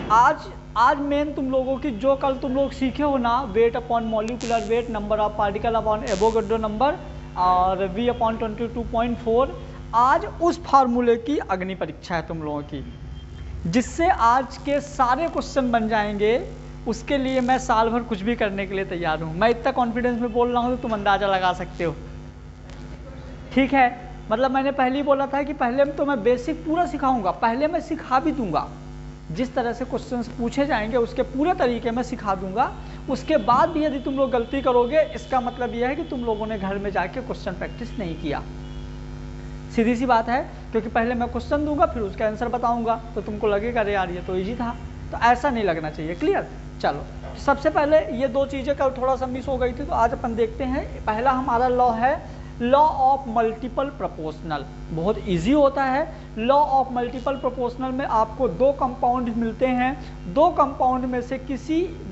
आज मेन तुम लोगों की जो कल तुम लोग सीखे हो ना, wait upon molecular weight, number of particle upon Avogadro number और V अपॉन 22.4, आज उस फार्मूले की अग्नि परीक्षा है तुम लोगों की, जिससे आज के सारे क्वेश्चन बन जाएंगे। उसके लिए मैं साल भर कुछ भी करने के लिए तैयार हूँ। मैं इतना कॉन्फिडेंस में बोल रहा हूँ तो तुम अंदाजा लगा सकते हो। ठीक है, मतलब मैंने पहले ही बोला था कि पहले तो मैं बेसिक पूरा सिखाऊंगा, पहले मैं सिखा भी दूंगा, जिस तरह से क्वेश्चंस पूछे जाएंगे उसके पूरे तरीके में सिखा दूंगा। उसके बाद भी यदि तुम लोग गलती करोगे, इसका मतलब यह है कि तुम लोगों ने घर में जाके क्वेश्चन प्रैक्टिस नहीं किया। सीधी सी बात है, क्योंकि पहले मैं क्वेश्चन दूंगा फिर उसका आंसर बताऊंगा, तो तुमको लगेगा अरे यार ये तो इजी था, तो ऐसा नहीं लगना चाहिए। क्लियर? चलो, सबसे पहले ये दो चीज़ें कल थोड़ा सा मिस हो गई थी, तो आज अपन देखते हैं। पहला हमारा लॉ है लॉ ऑफ मल्टीपल प्रोपोर्शनल। बहुत इजी होता है। लॉ ऑफ मल्टीपल प्रोपोर्शनल में आपको दो कंपाउंड मिलते हैं, दो कंपाउंड में से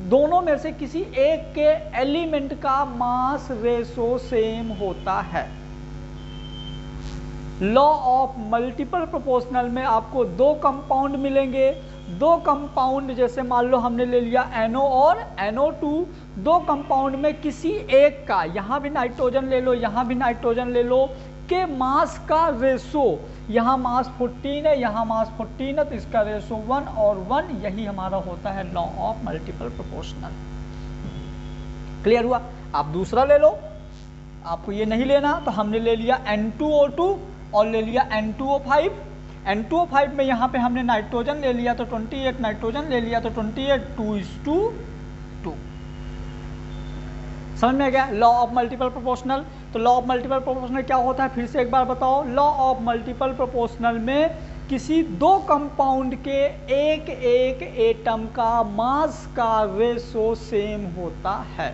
दोनों में से किसी एक के एलिमेंट का मास रेशो सेम होता है। लॉ ऑफ मल्टीपल प्रोपोर्शनल में आपको दो कंपाउंड मिलेंगे, दो कंपाउंड जैसे मान लो हमने ले लिया NO और NO2, दो कंपाउंड में किसी एक का, यहाँ भी नाइट्रोजन ले लो यहाँ भी नाइट्रोजन ले लो, के मास का रेशो, यहाँ मास 14 है यहाँ मास 14 है, तो इसका रेशो 1 और 1, यही हमारा होता है law of multiple proportional. Clear हुआ? आप दूसरा ले लो, आपको ये नहीं लेना, तो हमने ले लिया N2O2 और ले लिया N2O5। N2O5 में यहाँ पे हमने नाइट्रोजन ले लिया तो 28, नाइट्रोजन ले लिया तो 28, 2:2। समझ में आ गया लॉ ऑफ मल्टीपल प्रोपोर्शनल? तो लॉ ऑफ मल्टीपल प्रोपोर्शनल क्या होता है, फिर से एक बार बताओ। लॉ ऑफ मल्टीपल प्रोपोर्शनल में किसी दो कंपाउंड के एक एक एटम का मास का रेशो सेम होता है।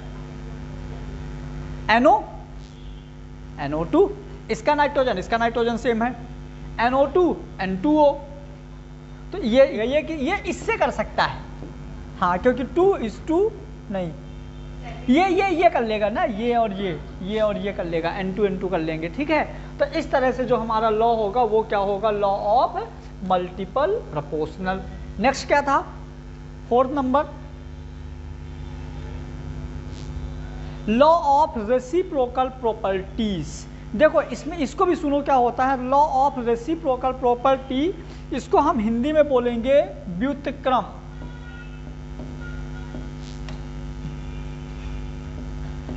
NO2 इसका नाइट्रोजन सेम है, NO2 N2O, तो ये इससे कर सकता है। हाँ, क्योंकि 2:2 नहीं, ये कर लेगा ना, ये और ये कर लेगा, N2 कर लेंगे। ठीक है, तो इस तरह से जो हमारा लॉ होगा वो क्या होगा, law of multiple proportional. Next क्या था, fourth number, law of reciprocal properties. देखो इसमें इसको भी सुनो क्या होता है, लॉ ऑफ रेसिप्रोकल प्रॉपर्टी, इसको हम हिंदी में बोलेंगे व्युत्क्रम।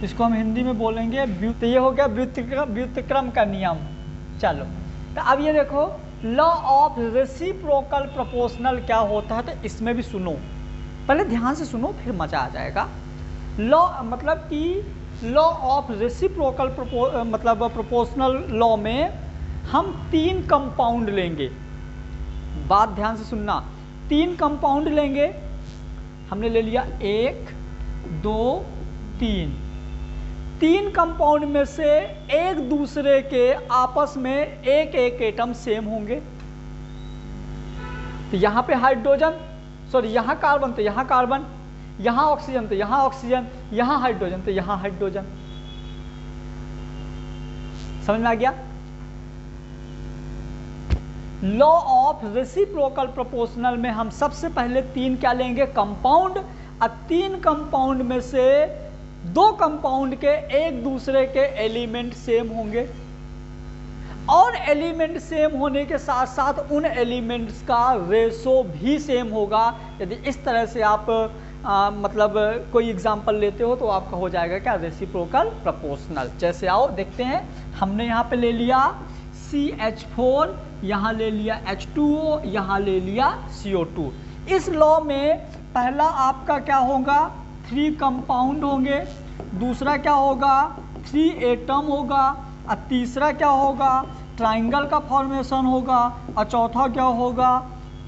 इसको हम हिंदी में बोलेंगे तो ये हो गया व्युत्क्रम का नियम। चलो, तो अब ये देखो लॉ ऑफ रेसिप्रोकल प्रोपोर्शनल क्या होता है, तो इसमें भी सुनो, पहले ध्यान से सुनो फिर मजा आ जाएगा। लॉ मतलब कि लॉ ऑफ रेसिप्रोकल मतलब प्रोपोर्शनल लॉ में हम 3 कंपाउंड लेंगे। बात ध्यान से सुनना, 3 कंपाउंड लेंगे, हमने ले लिया 1 2 3। 3 कंपाउंड में से एक दूसरे के आपस में एक एक एटम सेम होंगे। तो यहाँ पे हाइड्रोजन, सॉरी यहाँ कार्बन तो यहाँ कार्बन, यहाँ ऑक्सीजन तो यहाँ ऑक्सीजन, यहाँ हाइड्रोजन तो यहाँ हाइड्रोजन। समझ में आ गया? लॉ ऑफ रेसिप्रोकल प्रोपोर्शनल में हम सबसे पहले 3 क्या लेंगे, कंपाउंड, और 3 कंपाउंड में से 2 कंपाउंड के एक दूसरे के एलिमेंट सेम होंगे, और एलिमेंट सेम होने के साथ साथ उन एलिमेंट्स का रेशो भी सेम होगा। यदि इस तरह से आप मतलब कोई एग्जांपल लेते हो तो आपका हो जाएगा क्या, रेसिप्रोकल प्रोपोर्शनल। जैसे आओ देखते हैं, हमने यहाँ पे ले लिया CH4, यहाँ ले लिया H2O, यहाँ ले लिया CO2। इस लॉ में पहला आपका क्या होगा, 3 कंपाउंड होंगे, दूसरा क्या होगा 3 एटम होगा, और तीसरा क्या होगा ट्राइंगल का फॉर्मेशन होगा, और चौथा क्या होगा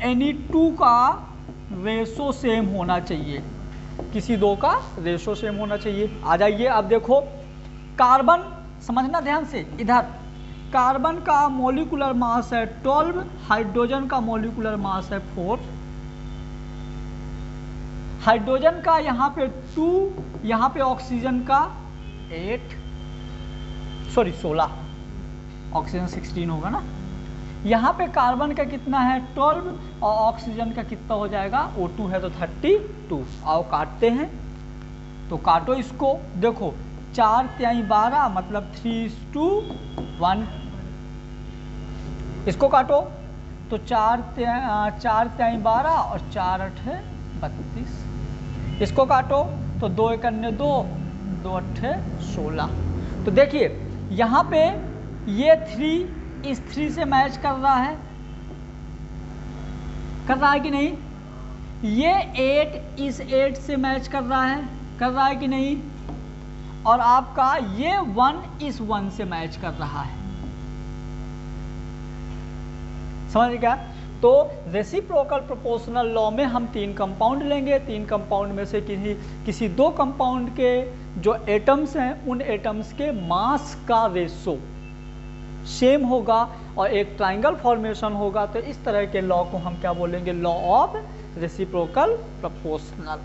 Ni2 का रेशो सेम होना चाहिए, किसी दो का रेशो सेम होना चाहिए। आ जाइए अब देखो, कार्बन समझना ध्यान से, इधर कार्बन का मॉलिक्यूलर मास है 12, हाइड्रोजन का मॉलिक्यूलर मास है 4, हाइड्रोजन का यहाँ पे 2, यहाँ पे ऑक्सीजन का 16, ऑक्सीजन 16 होगा ना, यहाँ पे कार्बन का कितना है 12 और ऑक्सीजन का कितना हो जाएगा, O2 है तो 32। आओ काटते हैं, तो काटो इसको, देखो 4 तिहाई 12 मतलब 3:1। इसको काटो तो 4 तिहाई 12 और 4 8 32। इसको काटो तो 2 1 2, 2 8 16। तो देखिए यहाँ पे ये 3 इस 3 से मैच कर रहा है कि नहीं, ये 8 इस 8 से मैच कर रहा है कि नहीं, और आपका ये 1 इस 1 से मैच कर रहा है। समझ गया? तो रेसिप्रोकल प्रोपोर्शनल लॉ में हम 3 कंपाउंड लेंगे, 3 कंपाउंड में से किसी 2 कंपाउंड के जो एटम्स हैं उन एटम्स के मास का रेशो सेम होगा और एक ट्राइंगल फॉर्मेशन होगा। तो इस तरह के लॉ को हम क्या बोलेंगे, लॉ ऑफ रेसिप्रोकल प्रोपोर्शनल।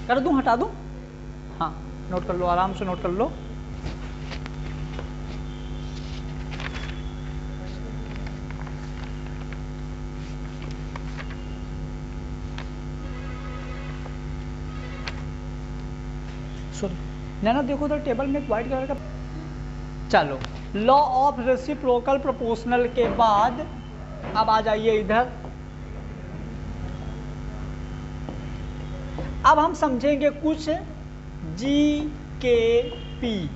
कर दूं, हटा दूं? हाँ, नोट कर लो, आराम से नोट कर लो। ना देखो तो टेबल में एक व्हाइट कलर का। चलो, लॉ ऑफ रेसिप्रोकल प्रोपोर्शनल के बाद अब आ जाइए इधर। अब हम समझेंगे कुछ GKP,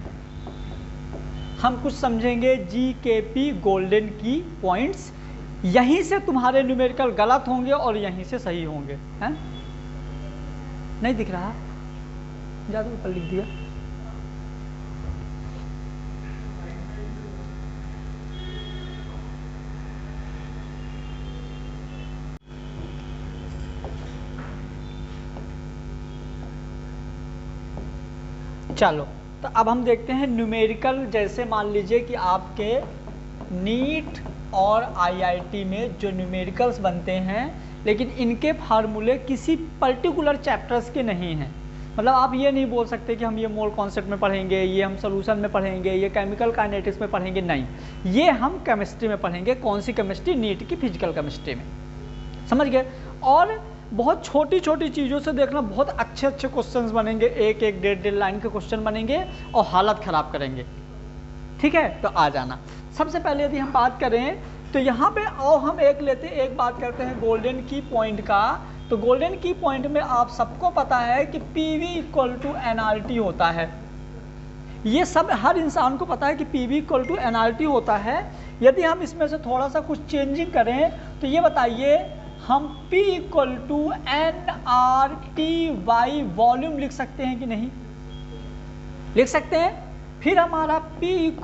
हम कुछ समझेंगे GKP गोल्डन की पॉइंट्स। यहीं से तुम्हारे न्यूमेरिकल गलत होंगे और यहीं से सही होंगे, हैं? नहीं दिख रहा? ज़्यादा ऊपर लिख दिया। चलो, तो अब हम देखते हैं न्यूमेरिकल। जैसे मान लीजिए कि आपके नीट और IIT में जो न्यूमेरिकल्स बनते हैं, लेकिन इनके फार्मूले किसी पर्टिकुलर चैप्टर्स के नहीं हैं। मतलब आप ये नहीं बोल सकते कि हम ये मोल कॉन्सेप्ट में पढ़ेंगे, ये हम सोल्यूशन में पढ़ेंगे, ये केमिकल काइनेटिक्स में पढ़ेंगे, नहीं, ये हम केमिस्ट्री में पढ़ेंगे। कौन सी केमिस्ट्री? नीट की फिजिकल केमिस्ट्री में। समझ गए? और बहुत छोटी छोटी चीज़ों से देखना, बहुत अच्छे अच्छे क्वेश्चंस बनेंगे, एक एक 1.5 लाइन के क्वेश्चन बनेंगे और हालत ख़राब करेंगे। ठीक है, तो आ जाना। सबसे पहले यदि हम बात करें तो यहाँ पे और हम एक बात करते हैं गोल्डन की पॉइंट का। तो गोल्डन की पॉइंट में आप सबको पता है कि PV = nRT होता है। ये सब हर इंसान को पता है कि PV = nRT होता है। यदि हम इसमें से थोड़ा सा कुछ चेंजिंग करें तो ये बताइए, हम P = nRT/, वॉल्यूम लिख सकते हैं कि नहीं? लिख सकते हैं। फिर हमारा P =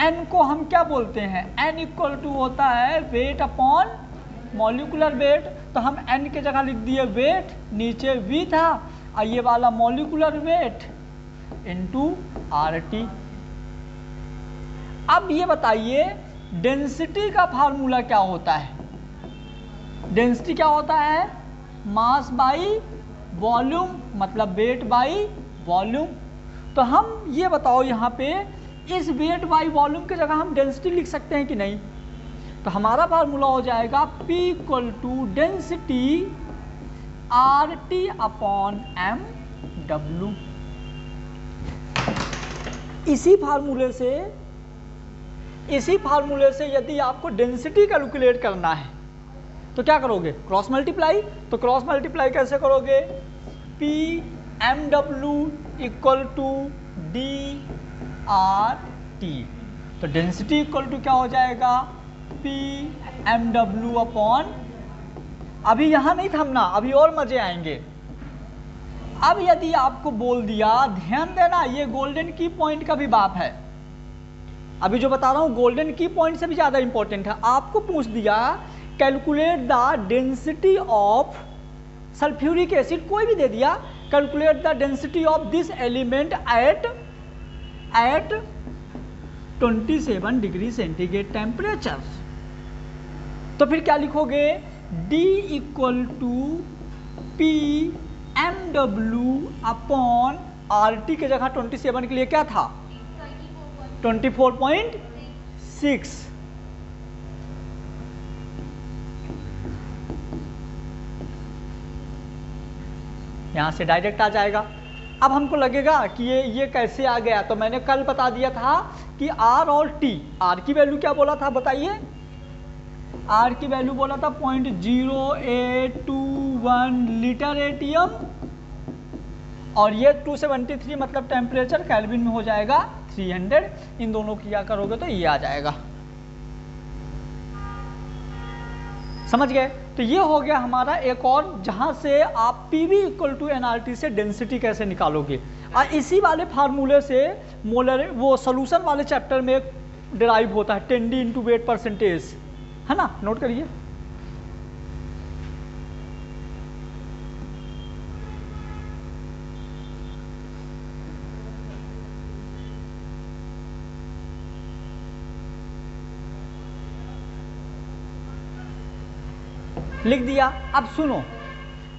n को हम क्या बोलते हैं? n = होता है वेट अपॉन मॉलिक्यूलर वेट। तो हम n के जगह लिख दिए वेट, नीचे V था, और ये वाला मॉलिक्यूलर वेट इनटू RT। अब ये बताइए डेंसिटी का फार्मूला क्या होता है? डेंसिटी क्या होता है? मास बाई वॉल्यूम, मतलब वेट बाई वॉल्यूम। तो हम ये बताओ यहाँ पे इस वेट बाई वॉल्यूम की जगह हम डेंसिटी लिख सकते हैं कि नहीं? तो हमारा फार्मूला हो जाएगा P = डेंसिटी RT/mW। इसी फार्मूले से यदि आपको डेंसिटी कैलकुलेट करना है तो क्या करोगे? Cross multiply. तो क्रॉस मल्टीप्लाई कैसे करोगे? PMW = DRT। तो डेंसिटी इक्वल टू क्या हो जाएगा? PMW/। अभी यहां नहीं थमना, अभी और मजे आएंगे। अब यदि आपको बोल दिया, ध्यान देना, ये गोल्डन की पॉइंट का भी बाप है। अभी जो बता रहा हूं गोल्डन की पॉइंट से भी ज्यादा इंपॉर्टेंट है। आपको पूछ दिया calculate the density of sulphuric acid, कोई भी दे दिया, calculate the density of this element at 27 degree centigrade temperature. तो फिर क्या लिखोगे? D = PMW/RT के जगह 27 के लिए क्या था? 24.6। यहां से डायरेक्ट आ जाएगा। अब हमको लगेगा कि ये कैसे आ गया, तो मैंने कल बता दिया था कि R और T, R की वैल्यू क्या बोला था बताइए, R की वैल्यू बोला था 0.0821 लीटर एटीएम, और ये 273 मतलब टेम्परेचर केल्विन में हो जाएगा 300। इन दोनों की क्या करोगे तो ये आ जाएगा। समझ गए? तो ये हो गया हमारा एक और, जहां से आप PV इक्वल टू nRT से डेंसिटी कैसे निकालोगे। और इसी वाले फार्मूले से मोलर वो सोल्यूशन वाले चैप्टर में डिराइव होता है 10D इंटू वेट परसेंटेज, है ना, नोट करिए। लिख दिया। अब सुनो,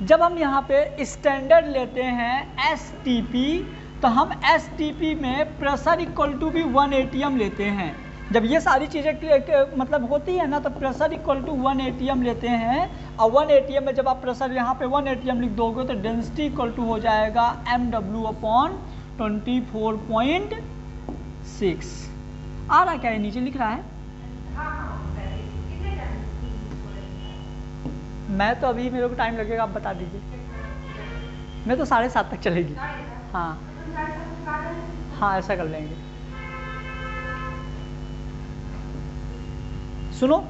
जब हम यहाँ पे स्टैंडर्ड लेते हैं STP, तो हम STP में प्रेशर इक्वल टू भी 1 ATM लेते हैं। जब ये सारी चीज़ें मतलब होती है ना, तो प्रेशर इक्वल टू 1 ATM लेते हैं, और 1 ATM में जब आप प्रेशर यहाँ पे 1 ATM लिख दोगे तो डेंसिटी इक्वल टू हो जाएगा mW/24.6। आ रहा क्या है, नीचे लिख रहा है? मैं तो अभी, मेरे को टाइम लगेगा, आप बता दीजिए। मैं तो 7:30 तक चलेगी। हाँ हाँ, ऐसा कर लेंगे। सुनो,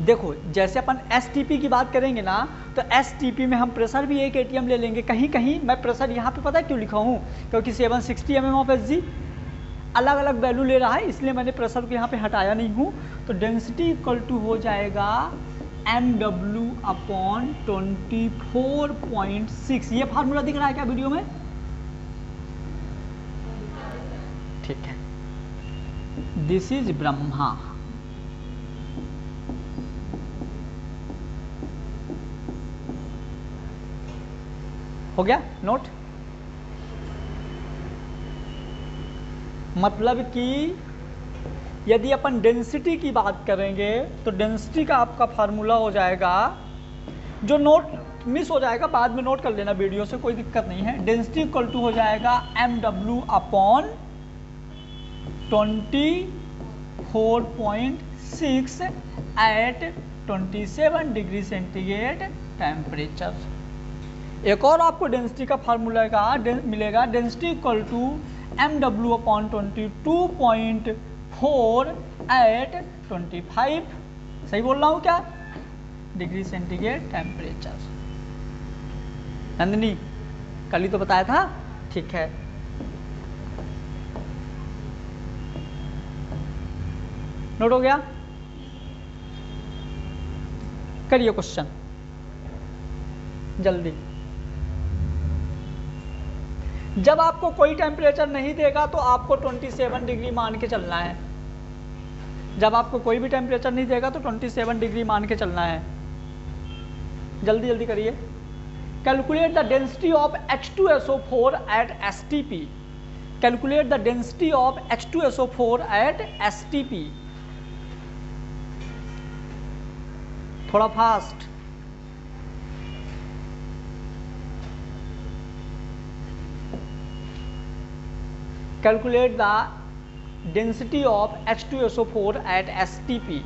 देखो, जैसे अपन STP की बात करेंगे ना, तो STP में हम प्रेशर भी 1 ATM ले लेंगे। कहीं कहीं मैं प्रेशर यहाँ पे पता है क्यों लिखा हूँ, क्योंकि 760 mm ऑफ SG अलग अलग वैल्यू ले रहा है, इसलिए मैंने प्रेशर को यहाँ पे हटाया नहीं हूँ। तो डेंसिटी इक्वल टू हो जाएगा mW/24.6। ये फार्मूला दिख रहा है क्या वीडियो में? ठीक है, दिस इज ब्रह्मा। हो गया नोट? मतलब कि यदि अपन डेंसिटी की बात करेंगे तो डेंसिटी का आपका फार्मूला हो जाएगा, जो नोट मिस हो जाएगा बाद में नोट कर लेना वीडियो से, कोई दिक्कत नहीं है। डेंसिटी इक्वल टू हो जाएगा mW/24.6 eight 27 degree centigrade temperature. एक और आपको डेंसिटी का फार्मूला मिलेगा, density equal to mW/22.4 eight 25, सही बोल रहा हूँ क्या, डिग्री सेंटीग्रेड टेम्परेचर। नंदिनी, कल ही तो बताया था। ठीक है, नोट हो गया? करिए क्वेश्चन जल्दी। जब आपको कोई टेम्परेचर नहीं देगा तो आपको 27 डिग्री मान के चलना है। जब आपको कोई भी टेम्परेचर नहीं देगा तो 27 डिग्री मान के चलना है। जल्दी जल्दी करिए। Calculate the density of H2SO4 at STP। Calculate the density of H2SO4 at STP। थोड़ा fast. Calculate the density of H2SO4 at STP।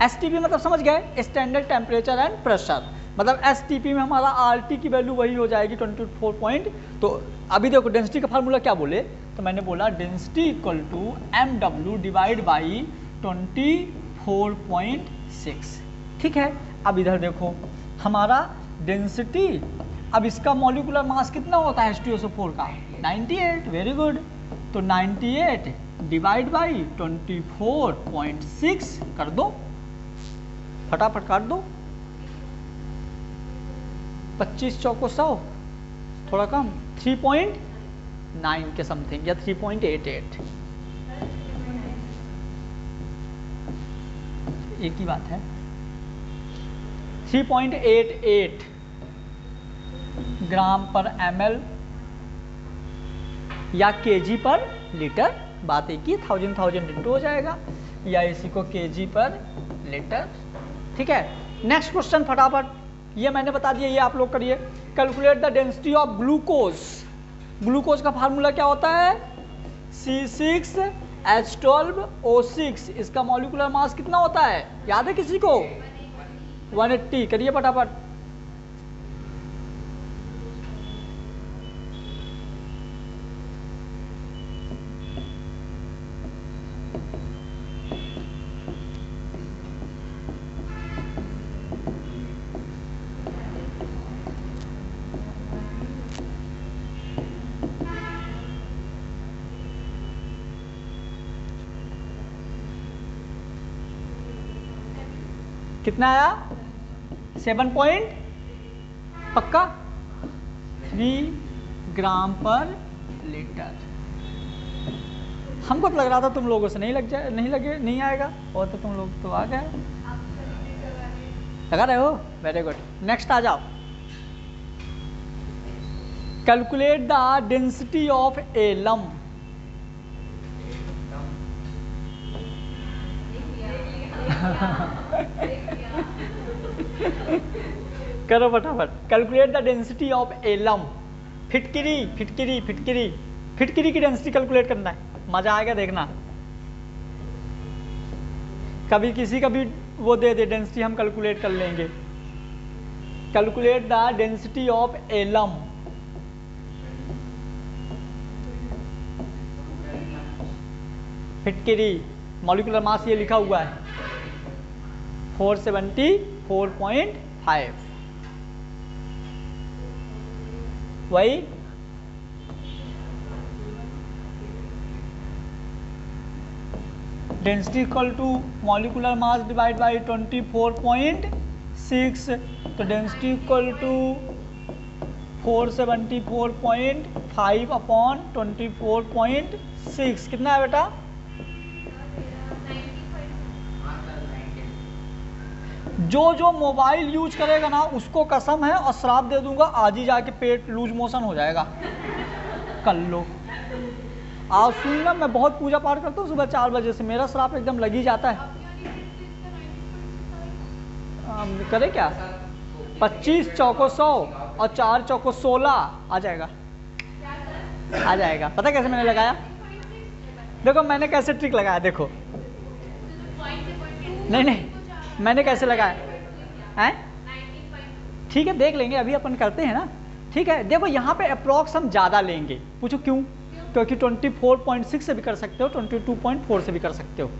STP मतलब समझ गए, स्टैंडर्ड टेम्परेचर एंड प्रेशर। मतलब STP में हमारा RT की वैल्यू वही हो जाएगी 24 पॉइंट। तो अभी देखो डेंसिटी का फार्मूला क्या बोले, तो मैंने बोला density equal to MW divide by 24.6। ठीक है, अब इधर देखो हमारा डेंसिटी, अब इसका मॉलिक्यूलर मास कितना होता है H2SO4 का, 98। Very good. तो 98 डिवाइड बाई 24.6 कर दो, फटाफट काट दो। 25 चौको 100, थोड़ा कम, 3.9 के समथिंग या 3.88, एक ही बात है। 3.88 ग्राम पर ml या kg पर लीटर बात एक ही, 1000 इंटू हो जाएगा, या इसी को kg पर लीटर। ठीक है, नेक्स्ट क्वेश्चन फटाफट, ये मैंने बता दिया, ये आप लोग करिए। Calculate the density of glucose. Glucose का फार्मूला क्या होता है? C6H12O6। इसका मॉलिक्यूलर मास कितना होता है, याद है किसी को? 180। करिए फटाफट। कितना आया? 7 पॉइंट पक्का 3 ग्राम पर लीटर। हमको तो लग रहा था तुम लोगों से नहीं आएगा, और तो तुम लोग तो आ गए, लगा रहे हो, वेरी गुड। नेक्स्ट आ जाओ। Calculate the density of a lump. करो फटाफट। Calculate the density of a lump. फिटकिरी की डेंसिटी कैलकुलेट करना है, मजा आएगा देखना। कभी किसी का भी वो दे दे डेंसिटी, हम कैलकुलेट कर लेंगे। Calculate the density of a lump. फिटकिरी मॉलिक्यूलर मास ये लिखा हुआ है 474.5। वही density equal to molecular mass divide by 24.6, तो डेंसिटी इक्वल टू 474.5 अपॉन 24.6 कितना है बेटा? जो मोबाइल यूज करेगा ना उसको कसम है और श्राप दे दूंगा, आज ही जाके पेट लूज मोशन हो जाएगा। कर लो। आज सुनना, मैं बहुत पूजा पाठ करता हूँ सुबह 4 बजे से, मेरा श्राप एकदम लग ही जाता है। करे क्या? 25 चौको 100 और 4 चौको 16 आ जाएगा। पता कैसे मैंने लगाया? देखो मैंने कैसे ट्रिक लगाया, देखो। नहीं मैंने कैसे लगाया है? ठीक है, देख लेंगे, अभी अपन करते हैं ना। ठीक है, देखो यहाँ पे अप्रॉक्स हम ज़्यादा लेंगे। पूछो क्यों? क्योंकि 24.6 से भी कर सकते हो, 22.4 से भी कर सकते हो।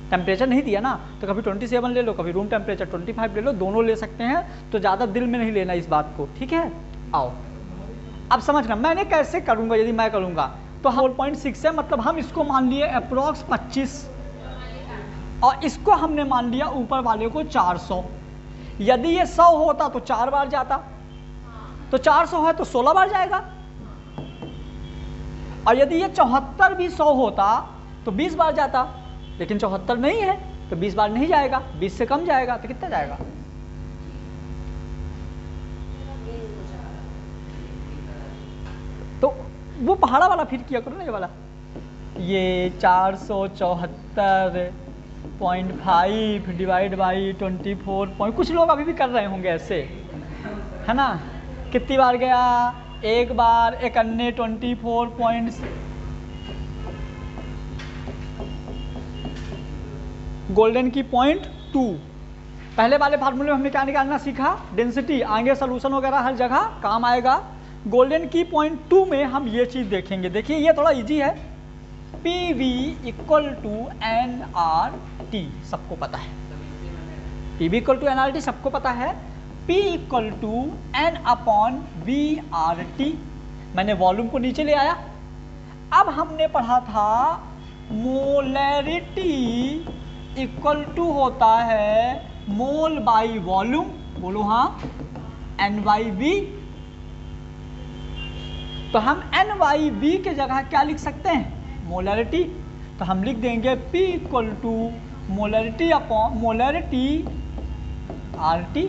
टेम्परेचर नहीं दिया ना, तो कभी 27 ले लो, कभी रूम टेम्परेचर 25 ले लो, दोनों ले सकते हैं। तो ज़्यादा दिल में नहीं लेना इस बात को, ठीक है? आओ अब समझना मैंने कैसे करूँगा। यदि मैं करूँगा तो 4.6 है, मतलब हम इसको मान लिए अप्रॉक्स 25 और इसको हमने मान लिया ऊपर वाले को 400। यदि ये 100 होता तो 4 बार जाता, तो 400 है तो 16 बार जाएगा। और यदि ये 74 भी 100 होता तो 20 बार जाता, लेकिन 74 नहीं है तो 20 बार नहीं जाएगा, 20 से कम जाएगा। तो कितना जाएगा? तो वो पहाड़ा वाला फिर किया करो ना, ये वाला। ये 474.5 डिवाइड बाई 24 कुछ लोग अभी भी कर रहे होंगे ऐसे, है ना? कितनी बार गया? एक बार, एक अन्य 24. गोल्डन की 0.2। पहले वाले फार्मूले में हमने क्या निकालना सीखा? डेंसिटी। आगे सोल्यूशन वगैरह हर जगह काम आएगा। गोल्डन की 0.2 में हम ये चीज़ देखेंगे। देखिए ये थोड़ा इजी है। PV इक्वल टू nRT सबको पता है। PV इक्वल टू nRT सबको पता है। P equal to N upon VRT। मैंने वॉल्यूम को नीचे ले आया। अब हमने पढ़ा था मोलैरिटी इक्वल टू होता है मोल बाई वॉल्यूम। बोलो हाँ, N/V। तो हम N/V के जगह क्या लिख सकते हैं? मोलैरिटी। तो हम लिख देंगे P equal to molarity upon molarity RT।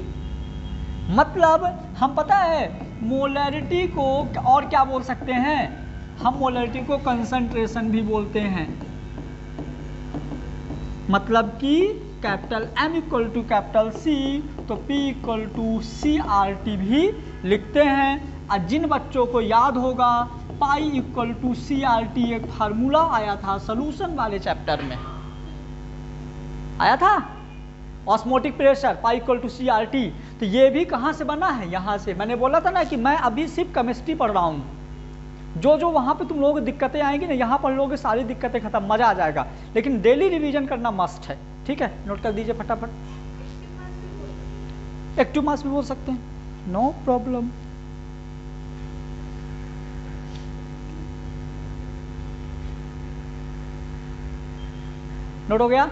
मतलब हम पता है मोलैरिटी को और क्या बोल सकते हैं? हम मोलरिटी को कंसंट्रेशन भी बोलते हैं, मतलब कि capital M equal to capital C तो P इक्वल टू CRT भी लिखते हैं। और जिन बच्चों को याद होगा पाई इक्वल टू CRT एक फार्मूला आया था सोल्यूशन वाले चैप्टर में, आया था, osmotic pressure pi equal to CRT। तो ये भी कहाँ से बना है, यहाँ से। मैंने बोला था ना कि मैं अभी सिर्फ केमिस्ट्री पढ़ रहा हूँ, जो जो वहाँ पे तुम लोगों को दिक्कतें आएंगी ना, यहाँ पढ़ लोगे सारी दिक्कतें खत्म, मजा आ जाएगा। लेकिन डेली रिवीजन करना मस्ट है, ठीक है, नोट कर दीजिए फटाफट। एक्टिव मास भी बोल सकते हैं, नो प्रॉब्लम। नोट हो गया।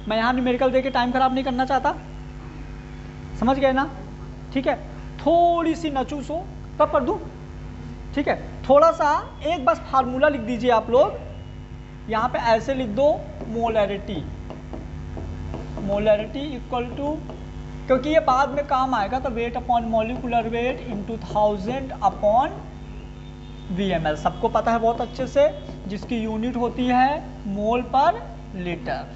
मैं यहाँ न्यूमेरिकल देके टाइम खराब नहीं करना चाहता, समझ गए ना, ठीक है। थोड़ी सी नचूस हो तब पढ़ दूँ, ठीक है। थोड़ा सा एक बस फार्मूला लिख दीजिए आप लोग, यहाँ पे ऐसे लिख दो मोलैरिटी, मोलैरिटी इक्वल टू, क्योंकि ये बाद में काम आएगा, तो wait upon molecular weight into 1000 upon VmL, सबको पता है बहुत अच्छे से, जिसकी यूनिट होती है मोल पर लीटर।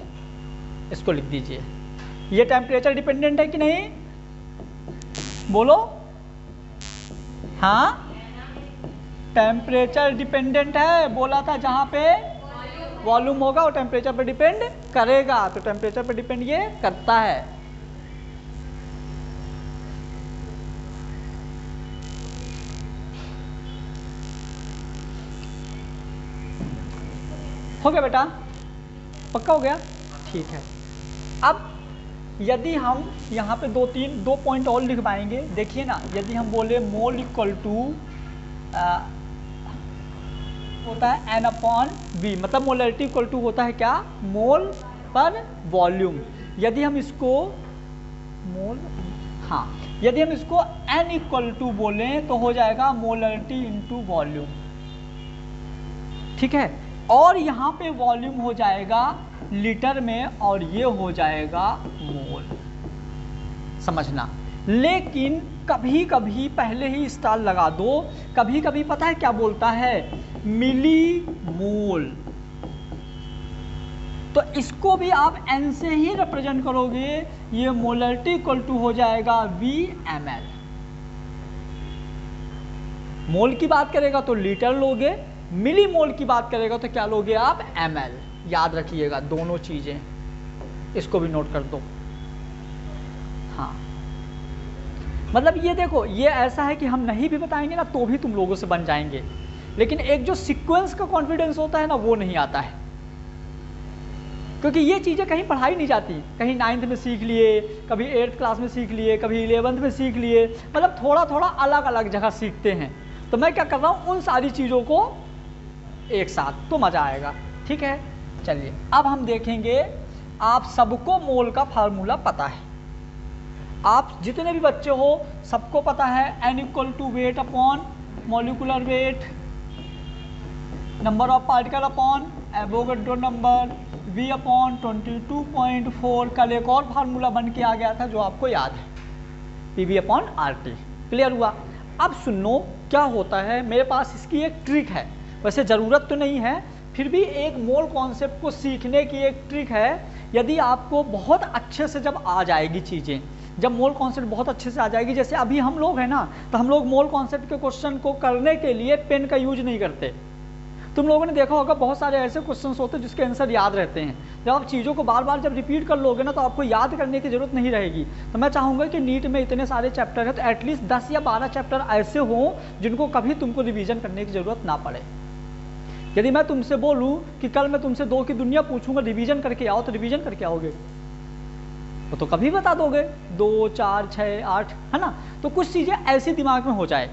इसको लिख दीजिए। ये टेम्परेचर डिपेंडेंट है कि नहीं, बोलो। हाँ, टेम्परेचर डिपेंडेंट है, बोला था। जहां पे वॉल्यूम होगा वो टेम्परेचर पर डिपेंड करेगा, तो टेम्परेचर पर डिपेंड ये करता है। हो गया बेटा, पक्का हो गया, ठीक है। अब यदि हम यहाँ पे दो पॉइंट और लिख पाएंगे, देखिए ना, यदि हम बोले मोल इक्वल टू होता है N अपॉन V, मतलब मोलरिटी इक्वल टू होता है क्या, मोल पर वॉल्यूम। यदि हम इसको मोल, हाँ, यदि हम इसको N इक्वल टू बोलें तो हो जाएगा मोलरिटी इंटू वॉल्यूम, ठीक है। और यहाँ पे वॉल्यूम हो जाएगा लीटर में और ये हो जाएगा मोल, समझना। लेकिन कभी कभी पहले ही स्टार लगा दो, कभी कभी पता है क्या बोलता है, मिली मोल, तो इसको भी आप N से ही रिप्रेजेंट करोगे, ये मोलरिटी इक्वल टू हो जाएगा VmL। मोल की बात करेगा तो लीटर लोगे, मिली मोल की बात करेगा तो क्या लोगे आप, ml। याद रखिएगा दोनों चीजें, इसको भी नोट कर दो। हाँ, मतलब ये देखो, ये ऐसा है कि हम नहीं भी बताएंगे ना तो भी तुम लोगों से बन जाएंगे, लेकिन एक जो सीक्वेंस का कॉन्फिडेंस होता है ना, वो नहीं आता है, क्योंकि ये चीज़ें कहीं पढ़ाई नहीं जाती। कहीं 9th में सीख लिए, कभी 8th क्लास में सीख लिए, कभी 11th में सीख लिए, मतलब थोड़ा थोड़ा अलग अलग जगह सीखते हैं। तो मैं क्या कर रहा हूँ, उन सारी चीज़ों को एक साथ, तो मज़ा आएगा, ठीक है। चलिए अब हम देखेंगे, आप सबको मोल का फार्मूला पता है, आप जितने भी बच्चे हो सबको पता है, N equal to weight upon molecular weight, number of particle upon Avogadro number, V upon 22.4। कल एक और फार्मूला बन के आ गया था जो आपको याद है, PV अपॉन RT। क्लियर हुआ। अब सुनो क्या होता है, मेरे पास इसकी एक ट्रिक है, वैसे ज़रूरत तो नहीं है, फिर भी एक मोल कॉन्सेप्ट को सीखने की एक ट्रिक है। यदि आपको बहुत अच्छे से जब आ जाएगी चीज़ें, जब मोल कॉन्सेप्ट बहुत अच्छे से आ जाएगी, जैसे अभी हम लोग हैं ना, तो हम लोग मोल कॉन्सेप्ट के क्वेश्चन को करने के लिए पेन का यूज नहीं करते। तुम लोगों ने देखा होगा बहुत सारे ऐसे क्वेश्चंस होते हैं जिसके आंसर याद रहते हैं। जब आप चीज़ों को बार बार जब रिपीट कर लोगे ना, तो आपको याद करने की जरूरत नहीं रहेगी। तो मैं चाहूँगा कि नीट में इतने सारे चैप्टर हैं, तो एटलीस्ट 10 या 12 चैप्टर ऐसे हों जिनको कभी तुमको रिवीजन करने की ज़रूरत ना पड़े। यदि मैं तुमसे बोलूँ कि कल मैं तुमसे 2 की दुनिया पूछूंगा, रिवीजन करके आओ, तो रिवीजन करके आओगे, वो तो कभी बता दोगे, 2, 4, 6, 8, है ना। तो कुछ चीज़ें ऐसी दिमाग में हो जाए,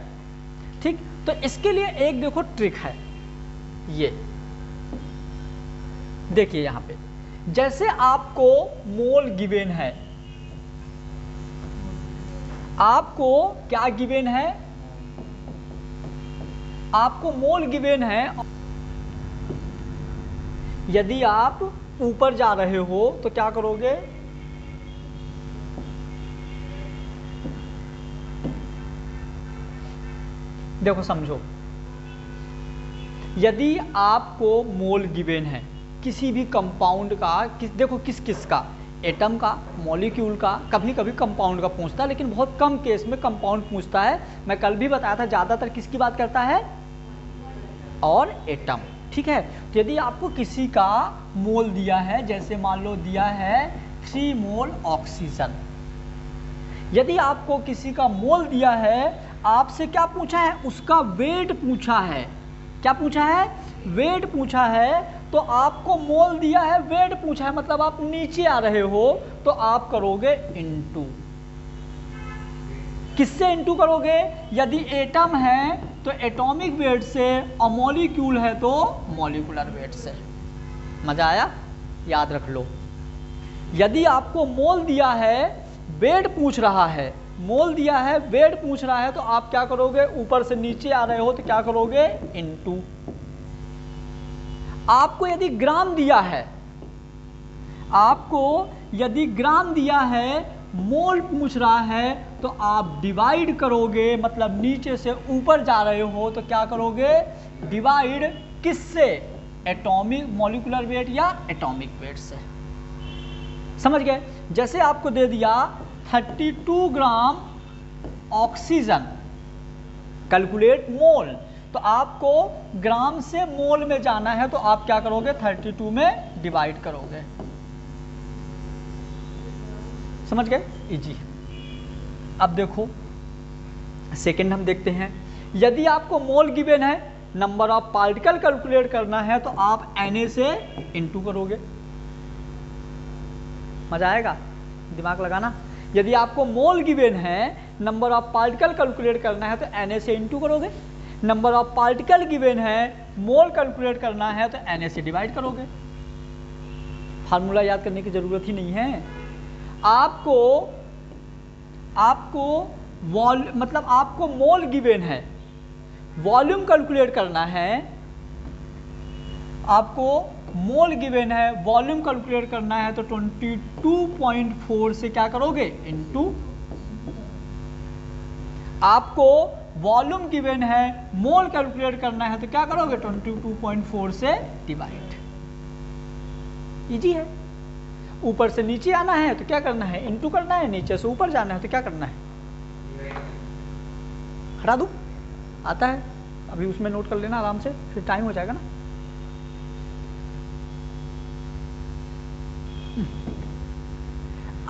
ठीक। तो इसके लिए एक देखो ट्रिक है, ये देखिए यहाँ पे, जैसे आपको मोल गिवन है, आपको क्या गिवन है, आपको मोल गिवन है। यदि आप ऊपर जा रहे हो तो क्या करोगे, देखो समझो, यदि आपको मोल गिवन है किसी भी कंपाउंड का, देखो किस किस का, एटम का, मॉलिक्यूल का, कभी कभी कंपाउंड का पूछता है, लेकिन बहुत कम केस में कंपाउंड पूछता है। मैं कल भी बताया था ज़्यादातर किसकी बात करता है, और एटम। ठीक है, तो यदि आपको किसी का मोल दिया है, जैसे मान लो दिया है 3 मोल ऑक्सीजन, यदि आपको किसी का मोल दिया है, आपसे क्या पूछा है, उसका वेट पूछा है। क्या पूछा है, वेट पूछा है। तो आपको मोल दिया है, वेट पूछा है, मतलब आप नीचे आ रहे हो, तो आप करोगे इनटू। किससे इनटू करोगे, यदि एटम है तो एटॉमिक वेट से, और मॉलिक्यूल है तो मॉलिक्यूलर वेट से। मजा आया, याद रख लो। यदि आपको मोल दिया है, वेट पूछ रहा है, मोल दिया है, वेट पूछ रहा है, तो आप क्या करोगे, ऊपर से नीचे आ रहे हो तो क्या करोगे, इनटू। आपको यदि ग्राम दिया है, आपको यदि ग्राम दिया है, मोल पूछ रहा है, तो आप डिवाइड करोगे, मतलब नीचे से ऊपर जा रहे हो तो क्या करोगे, डिवाइड किससे, एटॉमिक मॉलिक्यूलर वेट या एटॉमिक वेट से। समझ गए। जैसे आपको दे दिया 32 ग्राम ऑक्सीजन, कैलकुलेट मोल, तो आपको ग्राम से मोल में जाना है, तो आप क्या करोगे, 32 में डिवाइड करोगे। समझ गए, इजी। अब देखो सेकंड हम देखते हैं। यदि आपको मोल गिवन है, नंबर ऑफ पार्टिकल कैलकुलेट करना है, तो आप Na से इनटू करोगे। मजा आएगा, दिमाग लगाना। यदि आपको मोल गिवन है, नंबर ऑफ पार्टिकल कैलकुलेट करना है, तो Na से इनटू करोगे। नंबर ऑफ पार्टिकल गिवन है, मोल कैलकुलेट करना है, तो Na से डिवाइड करोगे। फार्मूला याद करने की जरूरत ही नहीं है। आपको मतलब आपको मोल गिवन है, वॉल्यूम कैलकुलेट करना है, आपको मोल गिवन है, वॉल्यूम कैलकुलेट करना है, तो 22.4 से क्या करोगे, इनटू। आपको वॉल्यूम गिवन है, मोल कैलकुलेट करना है, तो क्या करोगे, 22.4 से डिवाइड। इजी है। ऊपर से नीचे आना है तो क्या करना है, इनटू करना है, नीचे से ऊपर जाना है तो क्या करना है, हटा दूं, आता है, अभी उसमें नोट कर लेना आराम से, फिर टाइम हो जाएगा ना।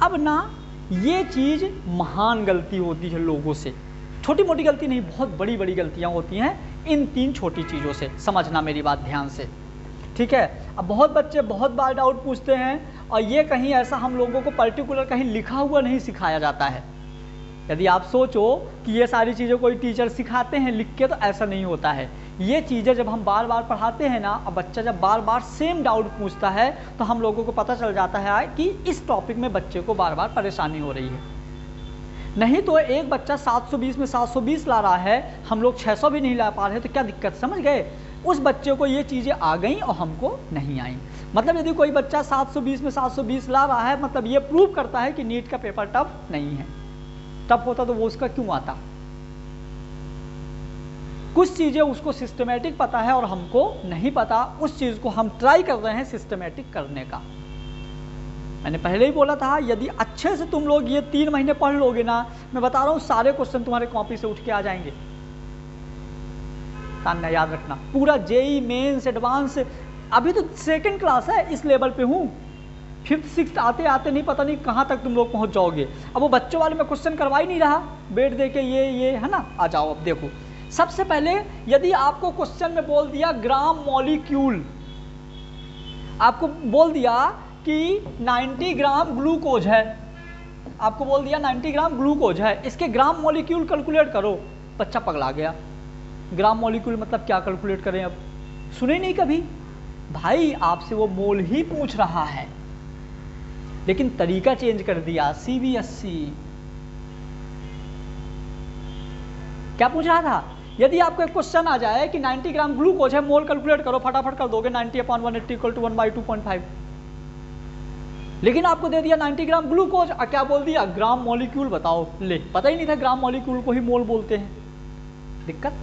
अब ना ये चीज महान गलती होती है लोगों से, छोटी मोटी गलती नहीं, बहुत बड़ी बड़ी गलतियां होती हैं इन 3 छोटी चीजों से। समझना मेरी बात ध्यान से, ठीक है। अब बहुत बच्चे बहुत बार डाउट पूछते हैं, और ये कहीं ऐसा हम लोगों को पर्टिकुलर कहीं लिखा हुआ नहीं सिखाया जाता है। यदि आप सोचो कि ये सारी चीज़ें कोई टीचर सिखाते हैं लिख के, तो ऐसा नहीं होता है। ये चीज़ें जब हम बार बार पढ़ाते हैं ना, और बच्चा जब बार बार सेम डाउट पूछता है, तो हम लोगों को पता चल जाता है कि इस टॉपिक में बच्चे को बार बार परेशानी हो रही है। नहीं तो एक बच्चा 720 में 720 ला रहा है, हम लोग 600 भी नहीं ला पा रहे, तो क्या दिक्कत, समझ गए। उस बच्चे को ये चीज़ें आ गई और हमको नहीं आई। मतलब यदि कोई बच्चा 720 में 720 ला रहा है, मतलब ये प्रूव करता है कि नीट का पेपर टफ नहीं है। टफ होता तो वो उसका क्यों आता। कुछ चीज़ें उसको सिस्टमेटिक पता है और हमको नहीं पता, उस चीज़ को हम ट्राई कर रहे हैं सिस्टमेटिक करने का। मैंने पहले ही बोला था, यदि अच्छे से तुम लोग ये 3 महीने पढ़ लोगे ना, मैं बता रहा हूँ सारे क्वेश्चन तुम्हारे कॉपी से उठ के आ जाएंगे। तान्या याद रखना, पूरा जेई मेंस एडवांस, अभी तो 2nd क्लास है, इस लेवल पे हूँ। 5th 6th आते आते नहीं पता नहीं कहाँ तक तुम लोग पहुँच जाओगे। अब वो बच्चों वाले में क्वेश्चन करवा ही नहीं रहा, बेट दे के ये है ना। आ जाओ, अब देखो सबसे पहले यदि आपको क्वेश्चन में बोल दिया ग्राम मॉलिक्यूल, आपको बोल दिया कि 90 ग्राम ग्लूकोज है, आपको बोल दिया 90 ग्राम ग्लूकोज है, इसके ग्राम मॉलिक्यूल कैलकुलेट करो, बच्चा पगला गया। ग्राम मॉलिक्यूल मतलब क्या कैलकुलेट करें, अब सुने नहीं कभी भाई, आपसे वो मोल ही पूछ रहा है, लेकिन तरीका चेंज कर दिया। CBSE क्या पूछ रहा था, यदि आपको एक क्वेश्चन आ जाए कि 90 ग्राम ग्लूकोज है, मोल कैलकुलेट करो, फटाफट कर दोगे, 90/180 = 1/2.5। लेकिन आपको दे दिया 90 ग्राम ग्लूकोज, क्या बोल दिया, ग्राम मॉलिक्यूल बताओ। ले, पता ही नहीं था ग्राम मॉलिक्यूल को ही मोल बोलते हैं, दिक्कत।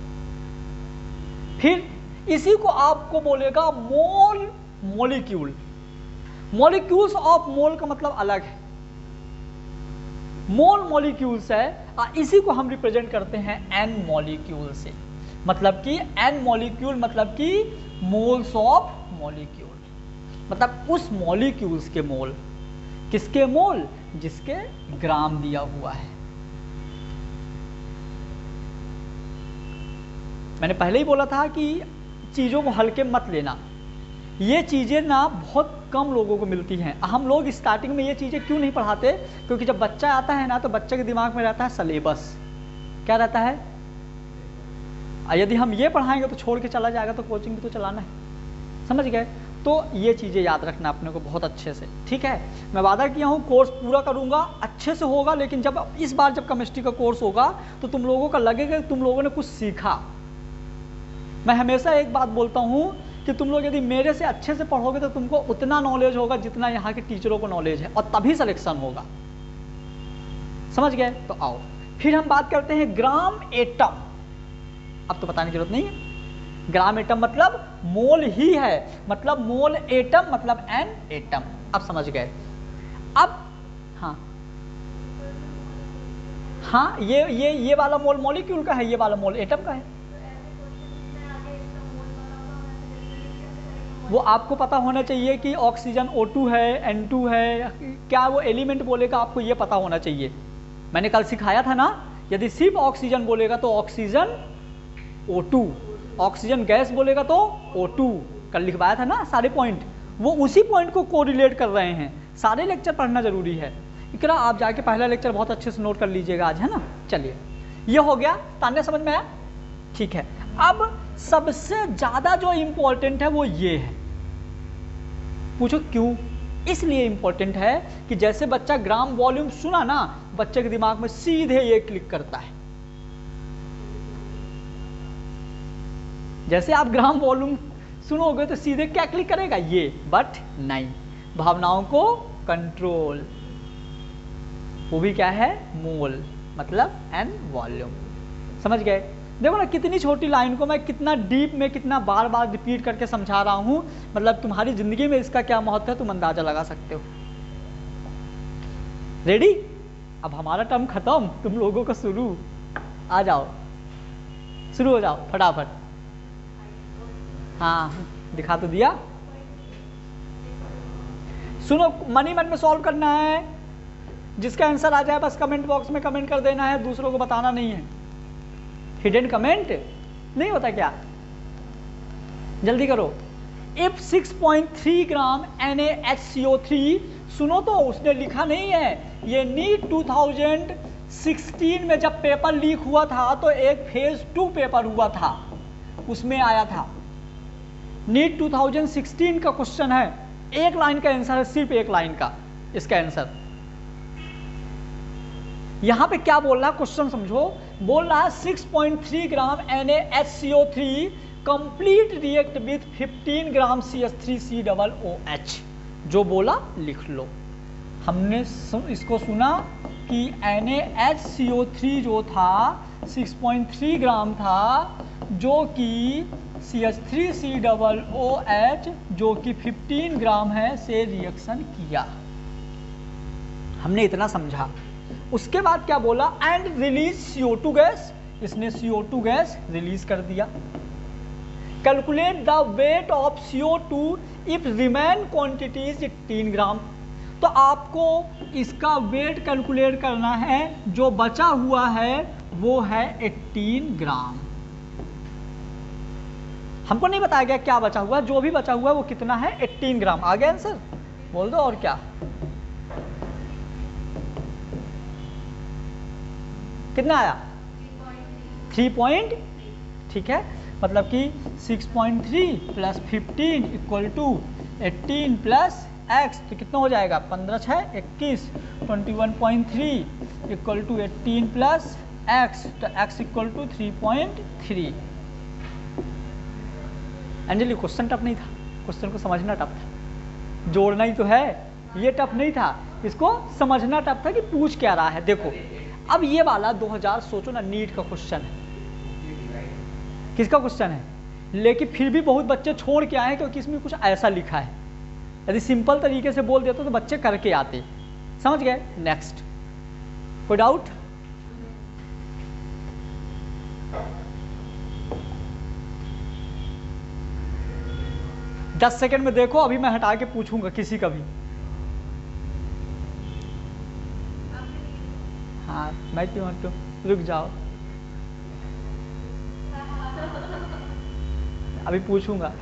फिर इसी को आपको बोलेगा मोल मॉलिक्यूल। मॉलिक्यूल्स ऑफ मोल का मतलब अलग है, मोल मॉलिक्यूल्स है, इसी को हम रिप्रेजेंट करते हैं एन मॉलिक्यूल से। मतलब कि एन मॉलिक्यूल मतलब कि मोल्स ऑफ मॉलिक्यूल, मतलब उस मॉलिक्यूल्स के मोल। किसके मोल? जिसके ग्राम दिया हुआ है। मैंने पहले ही बोला था कि चीज़ों को हल्के मत लेना। ये चीज़ें ना बहुत कम लोगों को मिलती हैं। हम लोग स्टार्टिंग में ये चीज़ें क्यों नहीं पढ़ाते? क्योंकि जब बच्चा आता है ना तो बच्चे के दिमाग में रहता है सलेबस। क्या रहता है? यदि हम ये पढ़ाएंगे तो छोड़ के चला जाएगा, तो कोचिंग भी तो चलाना है, समझ गए? तो ये चीज़ें याद रखना अपने को बहुत अच्छे से, ठीक है? मैं वादा किया हूँ कोर्स पूरा करूँगा, अच्छे से होगा, लेकिन जब इस बार जब केमिस्ट्री का कोर्स होगा तो तुम लोगों का लगेगा तुम लोगों ने कुछ सीखा। मैं हमेशा एक बात बोलता हूँ कि तुम लोग यदि मेरे से अच्छे से पढ़ोगे तो तुमको उतना नॉलेज होगा जितना यहाँ के टीचरों को नॉलेज है, और तभी सिलेक्शन होगा, समझ गए? तो आओ फिर हम बात करते हैं ग्राम एटम। अब तो बताने की जरूरत नहीं है, ग्राम एटम मतलब मोल ही है, मतलब मोल एटम मतलब एन एटम। अब समझ गए? अब हाँ ये वाला मोल मॉलिक्यूल का है, ये वाला मोल एटम का है। वो आपको पता होना चाहिए कि ऑक्सीजन O2 है, N2 है, क्या वो एलिमेंट बोलेगा आपको ये पता होना चाहिए। मैंने कल सिखाया था ना, यदि सिर्फ ऑक्सीजन बोलेगा तो ऑक्सीजन O2, ऑक्सीजन गैस बोलेगा तो O2। कल लिखवाया था ना सारे पॉइंट, वो उसी पॉइंट को कोरिलेट कर रहे हैं। सारे लेक्चर पढ़ना जरूरी है। इकरा आप जाके पहला लेक्चर बहुत अच्छे से नोट कर लीजिएगा आज, है ना? चलिए ये हो गया, तान्या समझ में आया? ठीक है। अब सबसे ज्यादा जो इंपॉर्टेंट है वो ये है। पूछो क्यों? इसलिए इंपॉर्टेंट है कि जैसे बच्चा ग्राम वॉल्यूम सुना ना, बच्चे के दिमाग में सीधे ये क्लिक करता है। जैसे आप ग्राम वॉल्यूम सुनोगे तो सीधे क्या क्लिक करेगा? ये। बट नहीं, भावनाओं को कंट्रोल, वो भी क्या है? मोल, मतलब एन वॉल्यूम। समझ गए? देखो ना कितनी छोटी लाइन को मैं कितना डीप में कितना बार बार रिपीट करके समझा रहा हूं, मतलब तुम्हारी जिंदगी में इसका क्या महत्व है तुम अंदाजा लगा सकते हो। रेडी? अब हमारा टर्म खत्म, तुम लोगों का शुरू। आ जाओ, शुरू हो जाओ फटाफट। हाँ दिखा तो दिया। सुनो, मन ही मन में सॉल्व करना है, जिसका आंसर आ जाए बस कमेंट बॉक्स में कमेंट कर देना है, दूसरों को बताना नहीं है। हिडन कमेंट नहीं होता क्या? जल्दी करो। इफ 6.3 ग्राम NaHCO3, सुनो तो उसने लिखा नहीं है, ये नीट 2016 में जब पेपर लीक हुआ था तो एक फेज 2 पेपर हुआ था, उसमें आया था। नीट 2016 का क्वेश्चन है, एक लाइन का आंसर है, सिर्फ एक लाइन का इसका आंसर। यहां पे क्या बोल रहा है क्वेश्चन समझो, बोल रहा है 6.3 ग्राम NaHCO3 complete react with 15 gram CH3COOH। जो बोला लिख लो। हमने इसको सुना कि NaHCO3 जो था 6.3 ग्राम था, जो कि CH3COOH जो कि 15 ग्राम है से रिएक्शन किया। हमने इतना समझा। उसके बाद क्या बोला? एंड रिलीज CO2 गैस, इसने CO2 गैस रिलीज कर दिया। Calculate the weight of CO2 if remain quantities 18 ग्राम। तो आपको इसका वेट कैलकुलेट करना है, जो बचा हुआ है वो है 18 ग्राम। हमको नहीं बताया गया क्या बचा हुआ, जो भी बचा हुआ है वो कितना है? 18 ग्राम। आ गया आंसर? बोल दो और क्या। कितना आया? 3 ठीक है, मतलब कि 6.3 प्लस 15 इक्वल टू 18 प्लस x, तो कितना हो जाएगा? 15 6 21, 21.3 इक्वल टू 18 प्लस x, तो x equal to 3.3। Anjali question tough नहीं था, क्वेश्चन को समझना टफ था, जोड़ना ही तो है, ये टफ नहीं था, इसको समझना टफ था कि पूछ क्या रहा है। देखो अब ये वाला 2000 सोचो ना, नीट का क्वेश्चन है। किसका क्वेश्चन है? लेकिन फिर भी बहुत बच्चे छोड़ के आए हैं क्योंकि इसमें कुछ ऐसा लिखा है। यदि सिंपल तरीके से बोल देते तो बच्चे करके आते। समझ गए? नेक्स्ट, कोई डाउट? दस सेकंड में देखो, अभी मैं हटा के पूछूंगा किसी का भी। हाँ, मैं क्यों हटूं? रुक जाओ, अभी पूछूंगा।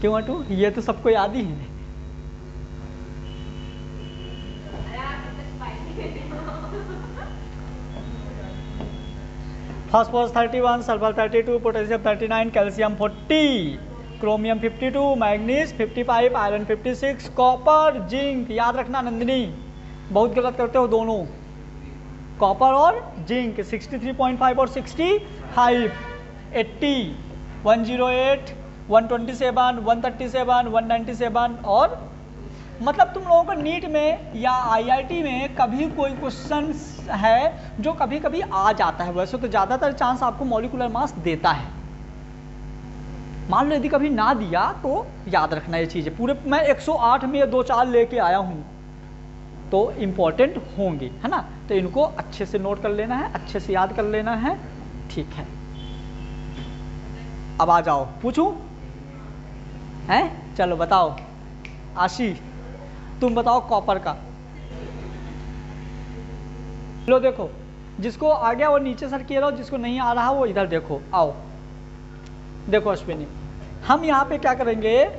क्यों हटूं? ये तो सबको याद ही है। Phosphorus 31, sulphur 32, potassium 39, calcium 40, chromium 52, manganese 55, iron 56, copper, zinc. याद रखना नंदिनी, बहुत गलत करते हो दोनों, कॉपर और जिंक। 63.5 और 65, 80, 108, 127, 137, 197 और मतलब तुम लोगों को नीट में या आईआईटी में कभी कोई क्वेश्चन है जो कभी कभी आ जाता है। वैसे तो ज़्यादातर चांस आपको मॉलिक्यूलर मास देता है। मान लो यदि कभी ना दिया तो याद रखना ये चीज़ें। पूरे मैं 108 में 2-4 लेके आया हूँ तो इम्पोर्टेंट होंगे, है ना। तो इनको अच्छे से नोट कर लेना है, अच्छे से याद कर लेना है। ठीक है, अब आ जाओ, पूछूं? हैं? चलो बताओ। आशी, तुम बताओ कॉपर का। लो देखो, जिसको आ गया वो नीचे सर किए रहो, जिसको नहीं आ रहा वो इधर देखो। आओ देखो अश्विनी, हम यहाँ पे क्या करेंगे,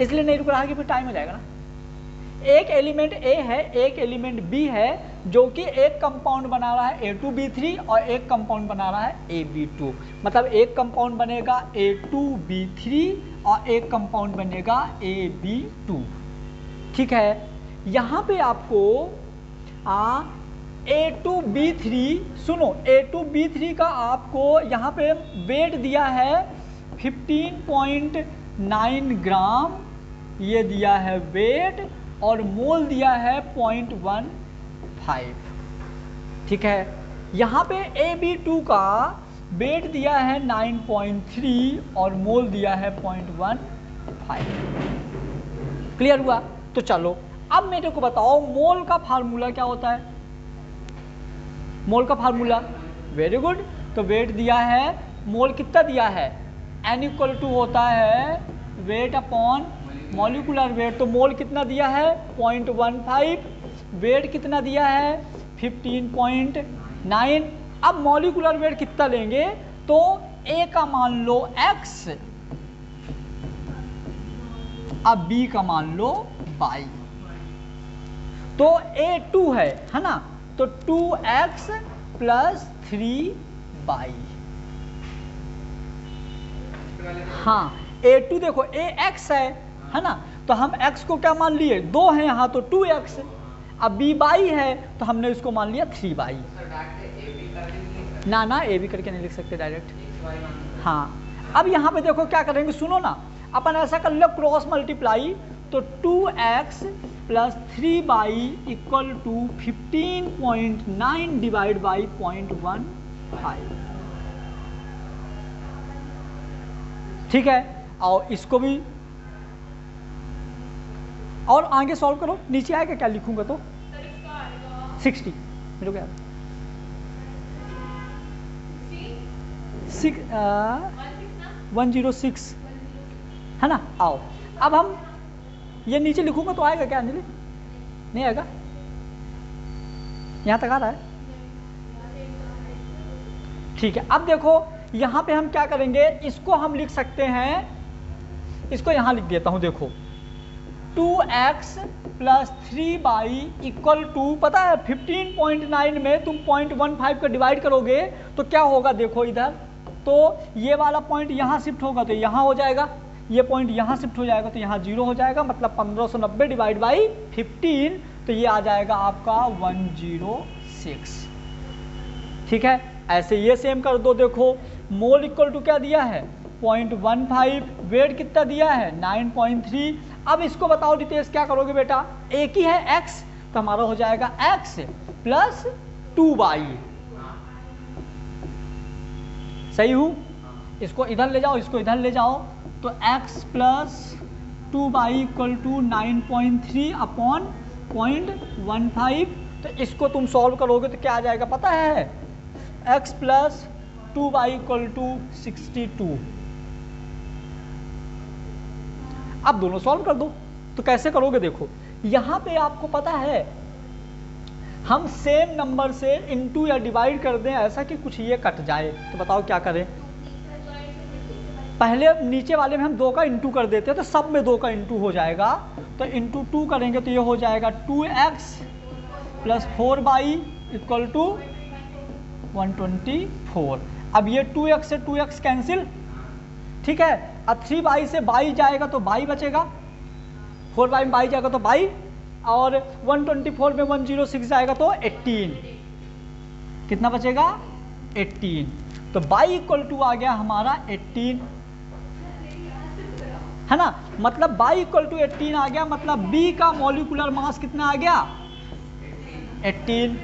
इसलिए नहीं रुक रहा कि फिर टाइम हो जाएगा ना। एक एलिमेंट ए है, एक एलिमेंट बी है, जो कि एक कंपाउंड बना रहा है A2B3 और एक कंपाउंड बना रहा है AB2। मतलब एक कंपाउंड बनेगा A2B3 और एक कंपाउंड बनेगा AB2। ठीक है, यहाँ पे आपको A2B3, सुनो, A2B3 का आपको यहाँ पे वेट दिया है 15.9 ग्राम, ये दिया है वेट, और मोल दिया है 0.15। ठीक है, यहाँ पे AB2 का वेट दिया है 9.3 और मोल दिया है 0.15। क्लियर हुआ? तो चलो अब मेरे को बताओ मोल का फार्मूला क्या होता है। मोल का फार्मूला, वेरी गुड। तो वेट दिया है, मोल कितना दिया है, N = होता है वेट अपॉन मॉलिक्यूलर वेट। तो मोल कितना दिया है 0.15, वेट कितना दिया है 15.9। अब मॉलिक्यूलर वेट कितना लेंगे, तो A का मान लो X, अब B का मान लो Y। तो A2 है ना, तो 2X + 3Y। हाँ, A2 देखो AX है ना, तो हम X को क्या मान लिए, 2 है यहाँ, तो 2X। अब BY है तो हमने इसको मान लिया 3Y। ना AB करके नहीं लिख सकते डायरेक्ट। हाँ, अब यहाँ पे देखो क्या करेंगे, सुनो ना, अपन ऐसा कर लो क्रॉस मल्टीप्लाई। तो 2X + 3Y = 15.9 डिवाइड बाई 0.15। ठीक है, और इसको भी और आगे सॉल्व करो। नीचे आएगा क्या लिखूंगा तो 60 मेरे को याद 106 है ना। आओ अब हम ये नीचे लिखूंगा तो आएगा क्या अंजलि? नहीं आएगा? यहाँ तक आ रहा है? ठीक है, अब देखो यहाँ पे हम क्या करेंगे, इसको हम लिख सकते हैं, इसको यहाँ लिख देता हूँ। देखो 2X + 3Y = पता है 15.9 में तुम 0.15 का डिवाइड करोगे तो क्या होगा, देखो इधर, तो ये वाला पॉइंट यहाँ शिफ्ट होगा तो यहाँ हो जाएगा, ये पॉइंट यहाँ शिफ्ट हो जाएगा तो यहाँ 0 हो जाएगा, मतलब 1590 डिवाइड बाई 15, तो ये आ जाएगा आपका 106। ठीक है, ऐसे ये सेम कर दो। देखो मोल = क्या दिया है 0.15, वेट कितना दिया है 9.3। अब इसको बताओ डिटेल्स क्या करोगे बेटा, एक ही है X, तो हमारा हो जाएगा X + 2Y। सही हूँ? इसको इधर ले जाओ, इसको इधर ले जाओ, तो x plus 2y equal to 9.3 upon 0.15। तो इसको तुम सॉल्व करोगे तो क्या आ जाएगा पता है? x plus 2y equal to 62। अब दोनों सॉल्व कर दो। तो कैसे करोगे देखो, यहाँ पे आपको पता है हम सेम नंबर से इनटू या डिवाइड कर दें ऐसा कि कुछ ये कट जाए, तो बताओ क्या करें? पहले नीचे वाले में हम 2 का इंटू कर देते हैं तो सब में 2 का इंटू हो जाएगा, तो इंटू 2 करेंगे तो ये हो जाएगा 2x plus 4y equal to 124। अब ये 2x से 2x कैंसिल, ठीक है। अब 3y से y जाएगा तो y बचेगा, 4y में y जाएगा तो y, और 124 में 106 जाएगा तो 18। कितना बचेगा? 18। तो y इक्वल टू आ गया हमारा 18, है ना। मतलब y इक्वल टू 18 आ गया, मतलब B का मॉलिक्यूलर मास कितना आ गया? 18।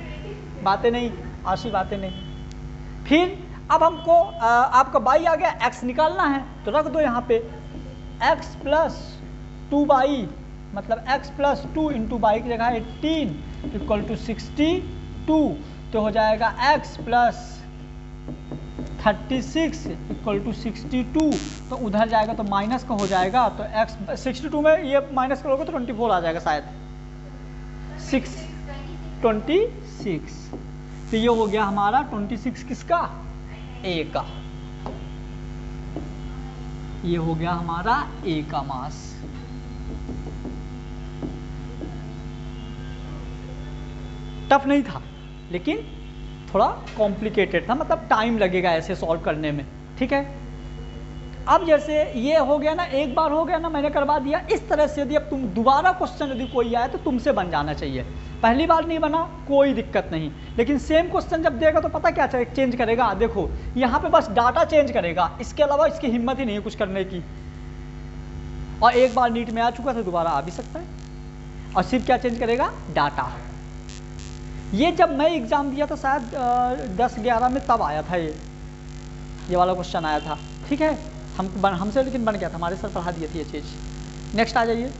बातें नहीं आशी, बातें नहीं। फिर अब हमको आपका y आ गया, x निकालना है तो रख दो यहाँ पे x प्लस 2y, मतलब x प्लस 2 इंटू बाई की जगह 18 इक्वल टू 62, तो हो जाएगा x प्लस 36 इक्वल टू 62। तो उधर जाएगा तो माइनस का हो जाएगा, तो x 62 में ये माइनस करोगे तो 24 आ जाएगा शायद, 26। तो ये हो गया हमारा 26 किसका? A का। ये हो गया हमारा A का मास। टफ नहीं था लेकिन थोड़ा कॉम्प्लिकेटेड था, मतलब टाइम लगेगा ऐसे सॉल्व करने में, ठीक है। अब जैसे ये हो गया ना, एक बार हो गया ना, मैंने करवा दिया। इस तरह से यदि अब तुम दोबारा क्वेश्चन यदि कोई आए तो तुमसे बन जाना चाहिए। पहली बार नहीं बना कोई दिक्कत नहीं, लेकिन सेम क्वेश्चन जब देगा तो पता क्या चेंज करेगा? देखो यहाँ पे बस डाटा चेंज करेगा, इसके अलावा इसकी हिम्मत ही नहीं है कुछ करने की। और एक बार नीट में आ चुका था, दोबारा आ भी सकता है। और सिर्फ क्या चेंज करेगा? डाटा। ये जब मैं एग्जाम दिया था शायद 10-11 में, तब आया था ये वाला क्वेश्चन आया था, ठीक है। हमसे लेकिन बन गया था, हमारे सर पढ़ा दिए थे ये चीज़। नेक्स्ट आ जाइए।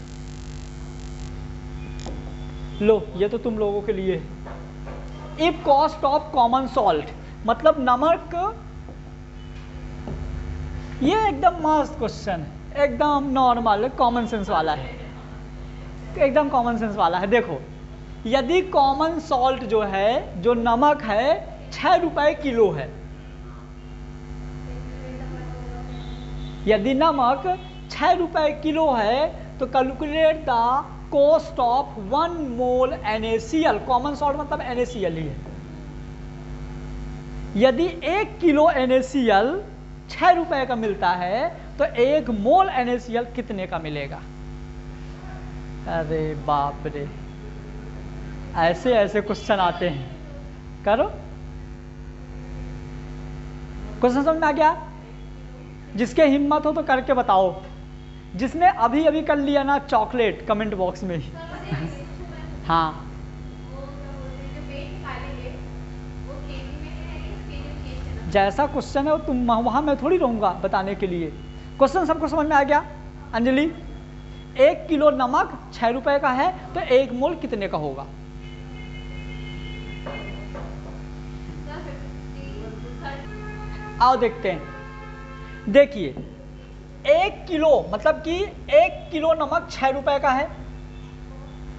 लो ये तो तुम लोगों के लिए। If cost of common salt, मतलब नमक, ये एकदम मस्त क्वेश्चन, एकदम नॉर्मल कॉमन सेंस वाला है, एकदम कॉमन सेंस वाला है। देखो यदि कॉमन सॉल्ट जो है, जो नमक है, 6 रुपए किलो है, यदि नमक 6 रुपए किलो है तो calculate the cost of 1 mole NaCl। Common salt मतलब NaCl ही है। यदि 1 किलो NaCl 6 रुपए का मिलता है तो 1 मोल NaCl कितने का मिलेगा? अरे बाप रे, ऐसे ऐसे क्वेश्चन आते हैं। करो, क्वेश्चन समझ में आ गया? जिसके हिम्मत हो तो करके बताओ। जिसने अभी अभी कर लिया ना चॉकलेट, कमेंट बॉक्स में ही। हाँ जैसा क्वेश्चन है वो तुम वहां मैं थोड़ी रहूंगा बताने के लिए। क्वेश्चन सबको समझ में आ गया? अंजलि, 1 किलो नमक 6 रुपए का है तो 1 मोल कितने का होगा? आओ देखते हैं। देखिए 1 किलो मतलब कि 1 किलो नमक 6 रुपए का है,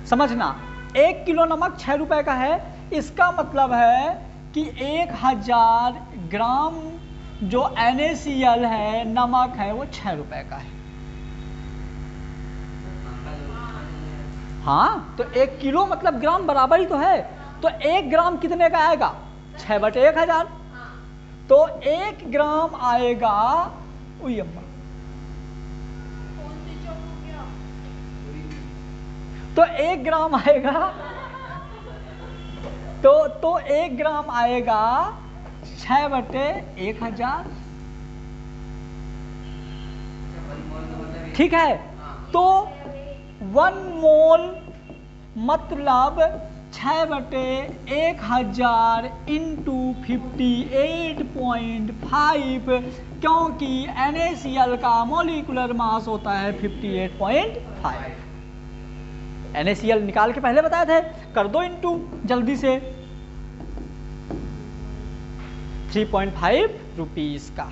समझना। 1 किलो नमक 6 रुपए का है, इसका मतलब है कि 1000 ग्राम जो NaCl है, नमक है, वो 6 रुपए का है। हाँ तो 1 किलो मतलब ग्राम बराबर ही तो है, तो 1 ग्राम कितने का आएगा? 6/1000। तो 1 ग्राम आएगा, उई अम्मा, तो 1 ग्राम आएगा, तो 1 ग्राम आएगा 6/1000, ठीक है। तो 1 मोल मतलब 6/1000 इंटू 58.5, क्योंकि NaCl का मॉलिक्यूलर मास होता है 58.5। NaCl निकाल के पहले बताए थे, कर दो इंटू जल्दी से 3.5 रुपीज का।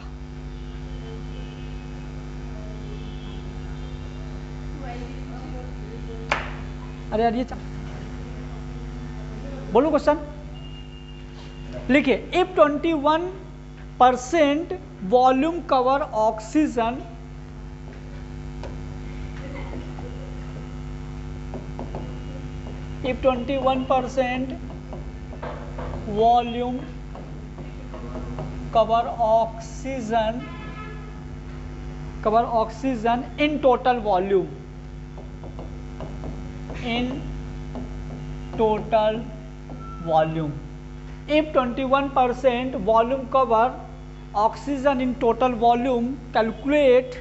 अरे यार ये बोलो क्वेश्चन लिखिए। If 21% volume cover oxygen, if 21% volume cover oxygen in total volume, if 21% volume cover oxygen in total volume, calculate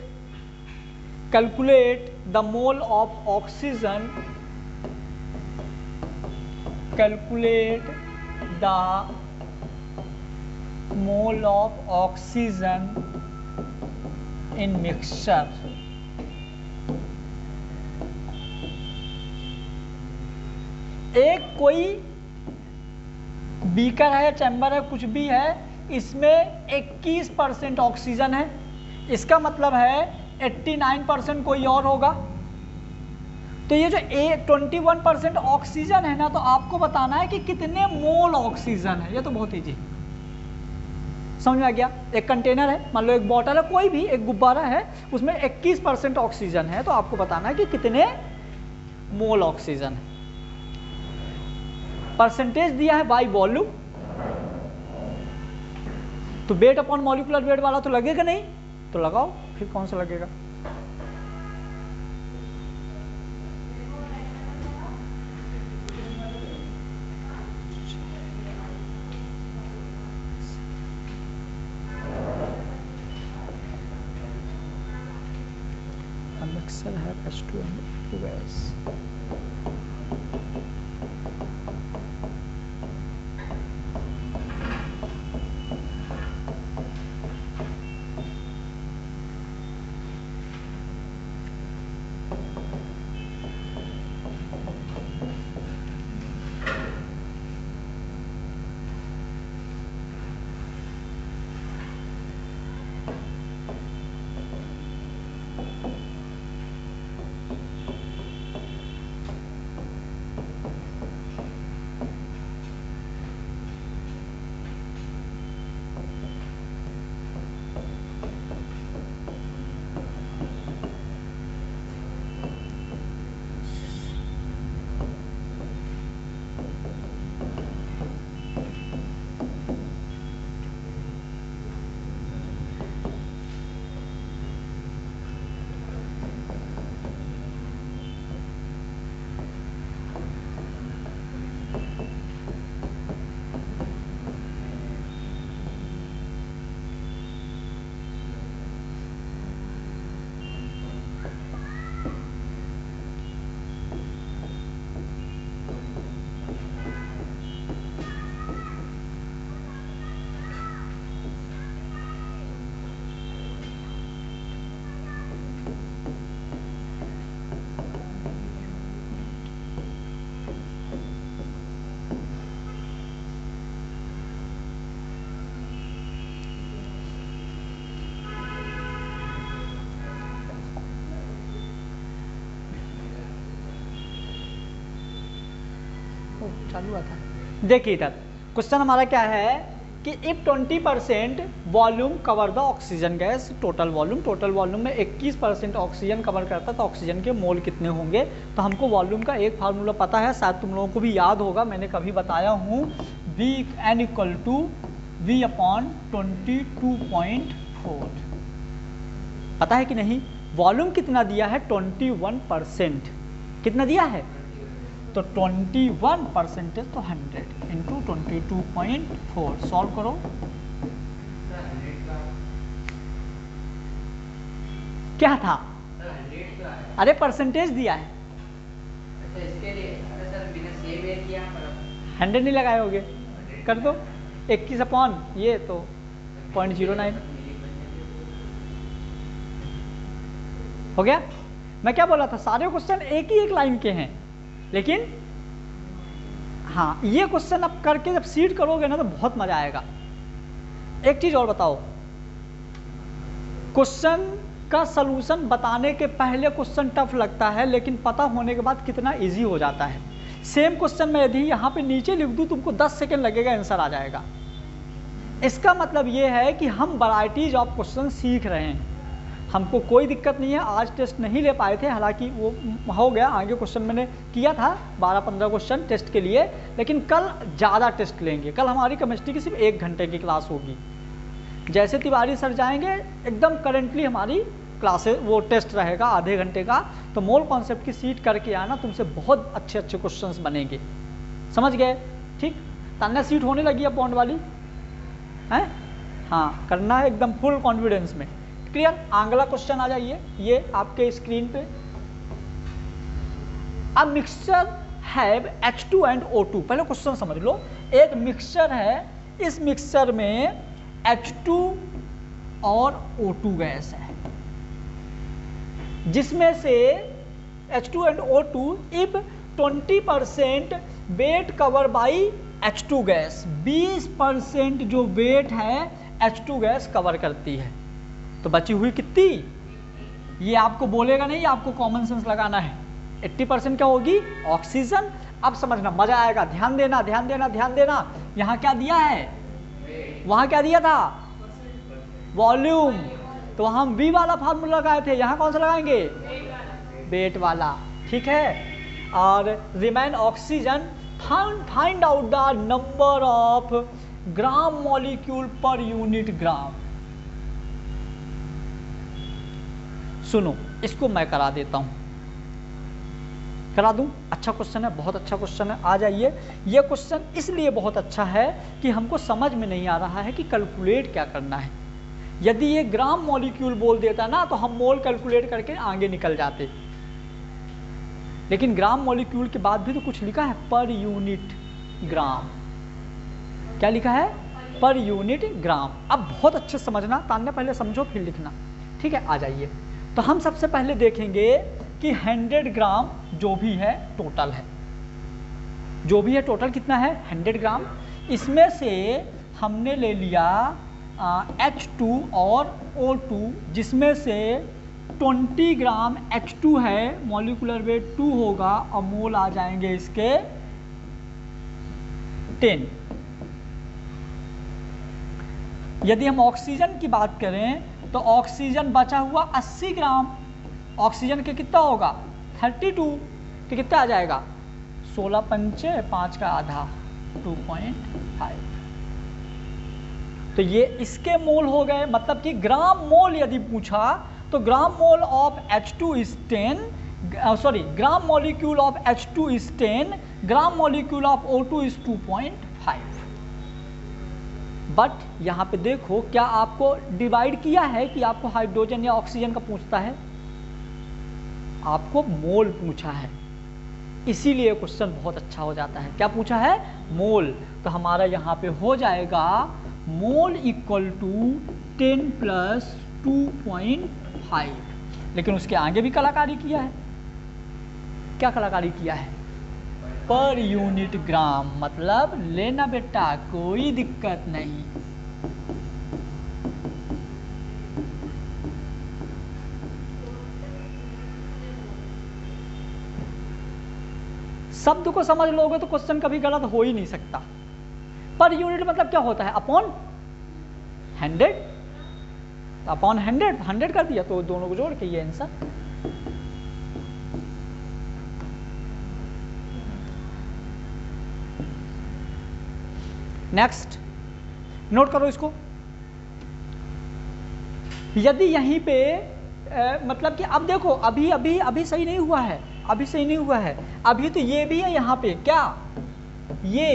the mole of oxygen, calculate the mole of oxygen in mixture। एक कोई beaker है, chamber है, कुछ भी है, इसमें 21% oxygen है, इसका मतलब है 89% कोई और होगा। तो ये जो 21% ऑक्सीजन है ना, तो आपको बताना है कि कितने मोल ऑक्सीजन है। ये तो बहुत ईजी, समझ में आ गया। एक कंटेनर है, मान लो एक बॉटल है, कोई भी एक गुब्बारा है, उसमें 21% ऑक्सीजन है, तो आपको बताना है कि कितने मोल ऑक्सीजन है। परसेंटेज दिया है बाय वॉल्यूम, तो वेट अपॉन मॉलिक्यूलर वेट वाला तो लगेगा नहीं, तो लगाओ फिर कौन सा लगेगा। मिक्सर है H2O2 चालू हुआ था। देखिए इधर क्वेश्चन हमारा क्या है कि if 20% volume cover the oxygen gas, total volume में 21% ऑक्सीजन कवर करता है, तो ऑक्सीजन के मोल कितने होंगे। तो हमको वॉल्यूम का एक फार्मूला पता है, शायद तुम लोगों को भी याद होगा, मैंने कभी बताया हूँ, Vn = V/22.4। पता है कि नहीं। वॉल्यूम कितना दिया है 21%, कितना दिया है, तो 21% तो 100 इंटू 22.4 सॉल्व करो। क्या था, अरे परसेंटेज दिया है। इसके लिए अरे सर बिना सेम किया 100 नहीं लगाए होगे, कर दो 21 अपॉन ये तो 0.09 हो गया। मैं क्या बोला था, सारे क्वेश्चन एक ही एक लाइन के हैं, लेकिन हाँ ये क्वेश्चन अब करके जब सीड करोगे ना तो बहुत मजा आएगा। एक चीज और बताओ, क्वेश्चन का सलूशन बताने के पहले क्वेश्चन टफ लगता है, लेकिन पता होने के बाद कितना इजी हो जाता है। सेम क्वेश्चन में यदि यहाँ पे नीचे लिख दूँ, तुमको 10 सेकंड लगेगा, आंसर आ जाएगा। इसका मतलब ये है कि हम वैराइटीज ऑफ क्वेश्चन सीख रहे हैं, हमको कोई दिक्कत नहीं है। आज टेस्ट नहीं ले पाए थे, हालांकि वो हो गया, आगे क्वेश्चन मैंने किया था 12-15 क्वेश्चन टेस्ट के लिए, लेकिन कल ज़्यादा टेस्ट लेंगे। कल हमारी केमिस्ट्री की सिर्फ 1 घंटे की क्लास होगी। जैसे तिवारी सर जाएंगे एकदम करेंटली हमारी क्लासेस वो टेस्ट रहेगा आधे घंटे का, तो मोल कॉन्सेप्ट की सीट करके आना, तुमसे बहुत अच्छे अच्छे क्वेश्चंस बनेंगे, समझ गए? ठीक, तान्या सीट होने लगी है बॉन्ड वाली है, हाँ करना है एकदम फुल कॉन्फिडेंस में। क्लियर? अगला क्वेश्चन आ जाइए, ये आपके स्क्रीन पे। अब mixture have H2 and O2, पहले क्वेश्चन समझ लो। एक मिक्सचर है, इस मिक्सचर में H2 और O2 गैस है, जिसमें से H2 and O2 if 20% weight cover by H2 gas, 20% जो वेट है H2 गैस कवर करती है, तो बची हुई कितनी, ये आपको बोलेगा नहीं, आपको कॉमन सेंस लगाना है। 80% क्या होगी, ऑक्सीजन। अब समझना, मजा आएगा, ध्यान देना ध्यान देना ध्यान देना। यहां क्या दिया है, वहां क्या दिया था, वॉल्यूम, तो हम V वाला फार्मूला लगाए थे, यहां कौन सा लगाएंगे, वेट वाला, ठीक है। और remain oxygen, find out the number of gram molecule per unit gram. सुनो, इसको मैं करा देता हूं, करा दूं? अच्छा क्वेश्चन है, बहुत अच्छा क्वेश्चन है, आ जाइए। ये क्वेश्चन इसलिए बहुत अच्छा है कि हमको समझ में नहीं आ रहा है कि कैलकुलेट क्या करना है। यदि ये ग्राम मॉलिक्यूल बोल देता ना तो हम मोल कैलकुलेट करके आगे निकल जाते, लेकिन ग्राम मॉलिक्यूल के बाद भी तो कुछ लिखा है, पर यूनिट ग्राम। क्या लिखा है, पर यूनिट ग्राम। अब बहुत अच्छे समझना, तान्या पहले समझो फिर लिखना, ठीक है? आ जाइए। तो हम सबसे पहले देखेंगे कि 100 ग्राम जो भी है टोटल है, जो भी है टोटल कितना है, 100 ग्राम। इसमें से हमने ले लिया H2 और O2, जिसमें से 20 ग्राम H2 है, मॉलिक्यूलर वेट 2 होगा, और मोल आ जाएंगे इसके 10। यदि हम ऑक्सीजन की बात करें तो ऑक्सीजन बचा हुआ 80 ग्राम, ऑक्सीजन के कितना होगा 32, तो कितना आ जाएगा 16 पंचे 5 का आधा 2.5, तो ये इसके मोल हो गए। मतलब कि ग्राम मोल यदि पूछा तो gram mole of H2 is 10, sorry gram molecule of H2 is 10, gram molecule of O2 is 2.5। But यहाँ पे देखो, क्या आपको डिवाइड किया है कि आपको हाइड्रोजन या ऑक्सीजन का पूछता है, आपको मोल पूछा है, इसीलिए क्वेश्चन बहुत अच्छा हो जाता है। क्या पूछा है, मोल, तो हमारा यहाँ पे हो जाएगा मोल इक्वल टू 10 प्लस 2.5। लेकिन उसके आगे भी कलाकारी किया है, क्या कलाकारी किया है, पर यूनिट ग्राम, मतलब लेना बेटा कोई दिक्कत नहीं। शब्द को समझ लोगे तो क्वेश्चन कभी गलत हो ही नहीं सकता। पर यूनिट मतलब क्या होता है, अपॉन 100, तो अपॉन 100 कर दिया, तो दोनों को जोड़ के ये आंसर। नेक्स्ट नोट करो इसको। यदि यहीं पे मतलब कि अब देखो, अभी सही नहीं हुआ है, अभी सही नहीं हुआ है, अभी तो ये भी है यहाँ पे, क्या ये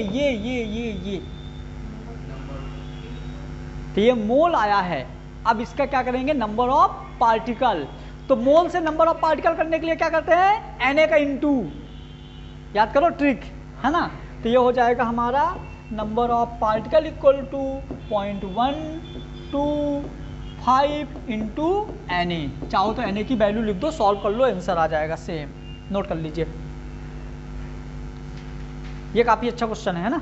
तो ये मोल आया है। अब इसका क्या करेंगे, नंबर ऑफ पार्टिकल, तो मोल से नंबर ऑफ पार्टिकल करने के लिए क्या करते हैं, Na का इनटू, याद करो ट्रिक है ना, तो ये हो जाएगा हमारा number of particle equal to 0.125 into Na। चाहो तो Na की वैल्यू लिख दो, सॉल्व कर लो, आंसर आ जाएगा सेम। नोट कर लीजिए, ये काफी अच्छा क्वेश्चन है ना।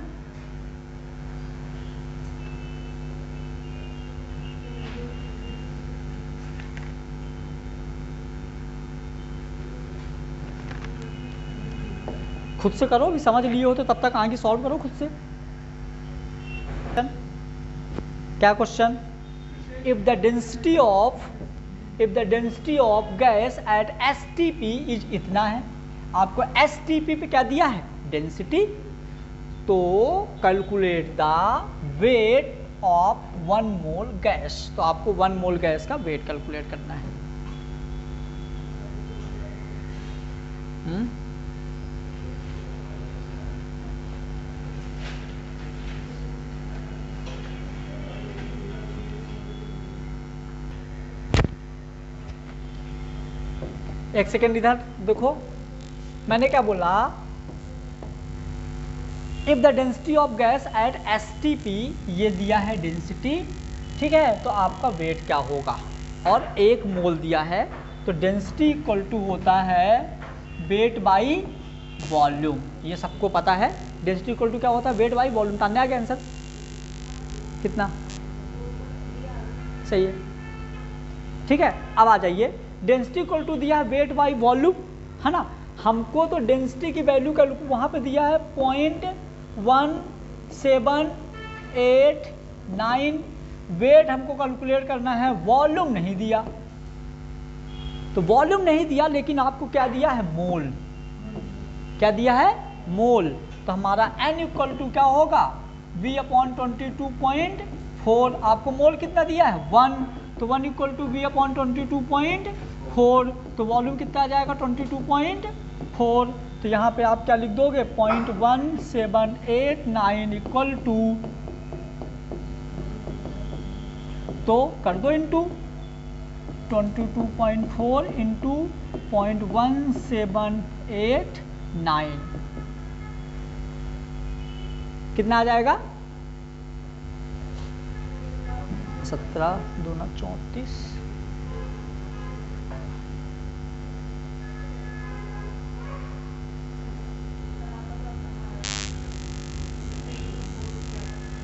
खुद से करो, भी समझ लिए हो तो तब तक आगे सॉल्व करो खुद से। क्या question? If the density of gas at STP is इतना है। आपको STP पे क्या दिया है? डेंसिटी। तो calculate the weight of 1 mole gas. तो आपको 1 मोल गैस का वेट कैलकुलेट करना है। एक सेकेंड इधर देखो, मैंने क्या बोला? If the density of gas at STP, ये दिया है डेंसिटी, ठीक है, तो आपका वेट क्या होगा? और 1 मोल दिया है, तो डेंसिटी इक्वल टू होता है वेट बाई वॉल्यूम। ये सबको पता है, डेंसिटी इक्वल टू क्या होता है? Weight by volume. तान्या आ गया आंसर कितना? सही है, ठीक है। अब आ जाइए, डेंसिटी इक्वल टू दिया है वेट बाई वॉल्यूम, है ना। हमको तो डेंसिटी की वैल्यू का वहाँ पे दिया है 0.1789। वेट हमको कैलकुलेट करना है, वॉल्यूम नहीं दिया। तो वॉल्यूम नहीं दिया, लेकिन आपको क्या दिया है? मोल। क्या दिया है? मोल। तो हमारा N इक्वल टू क्या होगा? V/22.4। आपको मोल कितना दिया है? 1। तो 1 इक्वल टू V/22.4। तो वॉल्यूम कितना आ जाएगा? 22.4। तो यहाँ पे आप क्या लिख दोगे? 0.1789 इक्वल टू, तो कर दो इंटू 22.4 इंटू 0.1789, कितना आ जाएगा? 17 दूना 34।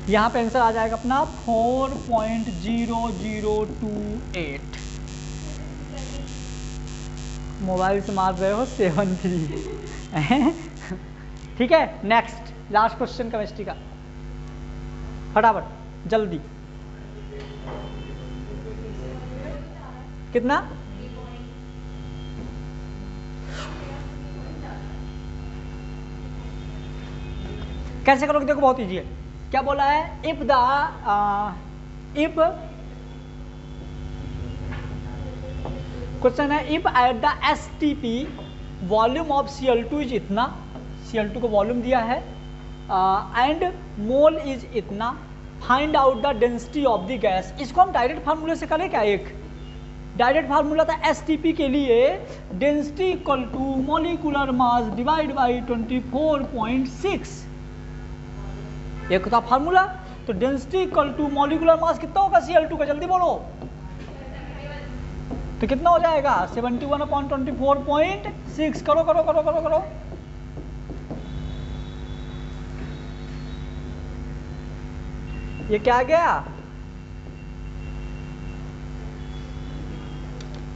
यहाँ पे आंसर आ जाएगा अपना 4.0028। मोबाइल से मार रहे हो 73। ठीक है, नेक्स्ट लास्ट क्वेश्चन केमिस्ट्री का, फटाफट जल्दी। कितना? कैसे करोगे? देखो बहुत इजी है। क्या बोला है? इफ क्वेश्चन है, if at the STP volume of Cl2 is इतना, Cl2 को वॉल्यूम दिया है, एंड मोल इज इतना, find out the density of the gas. इसको हम डायरेक्ट फार्मूले से करें क्या? एक डायरेक्ट फार्मूला था STP के लिए, density equal to molecular mass divide by 24.6। एक था फार्मूला। तो density equal to molecular mass कितना होगा Cl2 का? जल्दी बोलो। तो कितना हो जाएगा? 71/24.6। करो करो करो करो करो। ये क्या आ गया?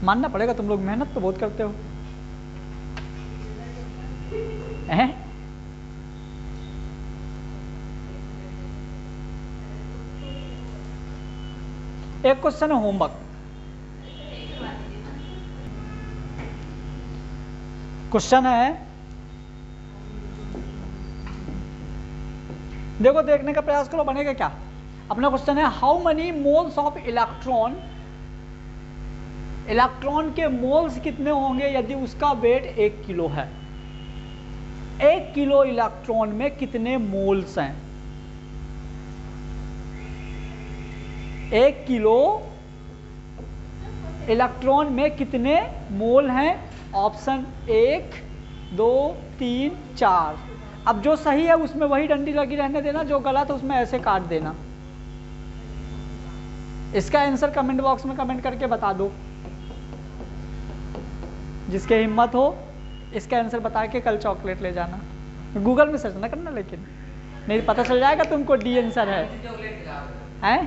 मानना पड़ेगा, तुम लोग मेहनत तो बहुत करते हो। एक क्वेश्चन है होमवर्क। क्वेश्चन है, देखो देखने का प्रयास करो, बनेगा क्या। अपना क्वेश्चन है, how many moles of electron के मोल्स कितने होंगे यदि उसका वेट 1 किलो है। 1 किलो इलेक्ट्रॉन में कितने मोल्स हैं? 1 किलो इलेक्ट्रॉन में कितने मोल हैं? ऑप्शन 1, 2, 3, 4। अब जो सही है उसमें वही डंडी लगी रहने देना, जो गलत है उसमें ऐसे काट देना। इसका आंसर कमेंट बॉक्स में कमेंट करके बता दो, जिसके हिम्मत हो इसका आंसर बता के कल चॉकलेट ले जाना। गूगल में सर्च ना करना लेकिन, नहीं पता चल जाएगा तुमको डी आंसर है।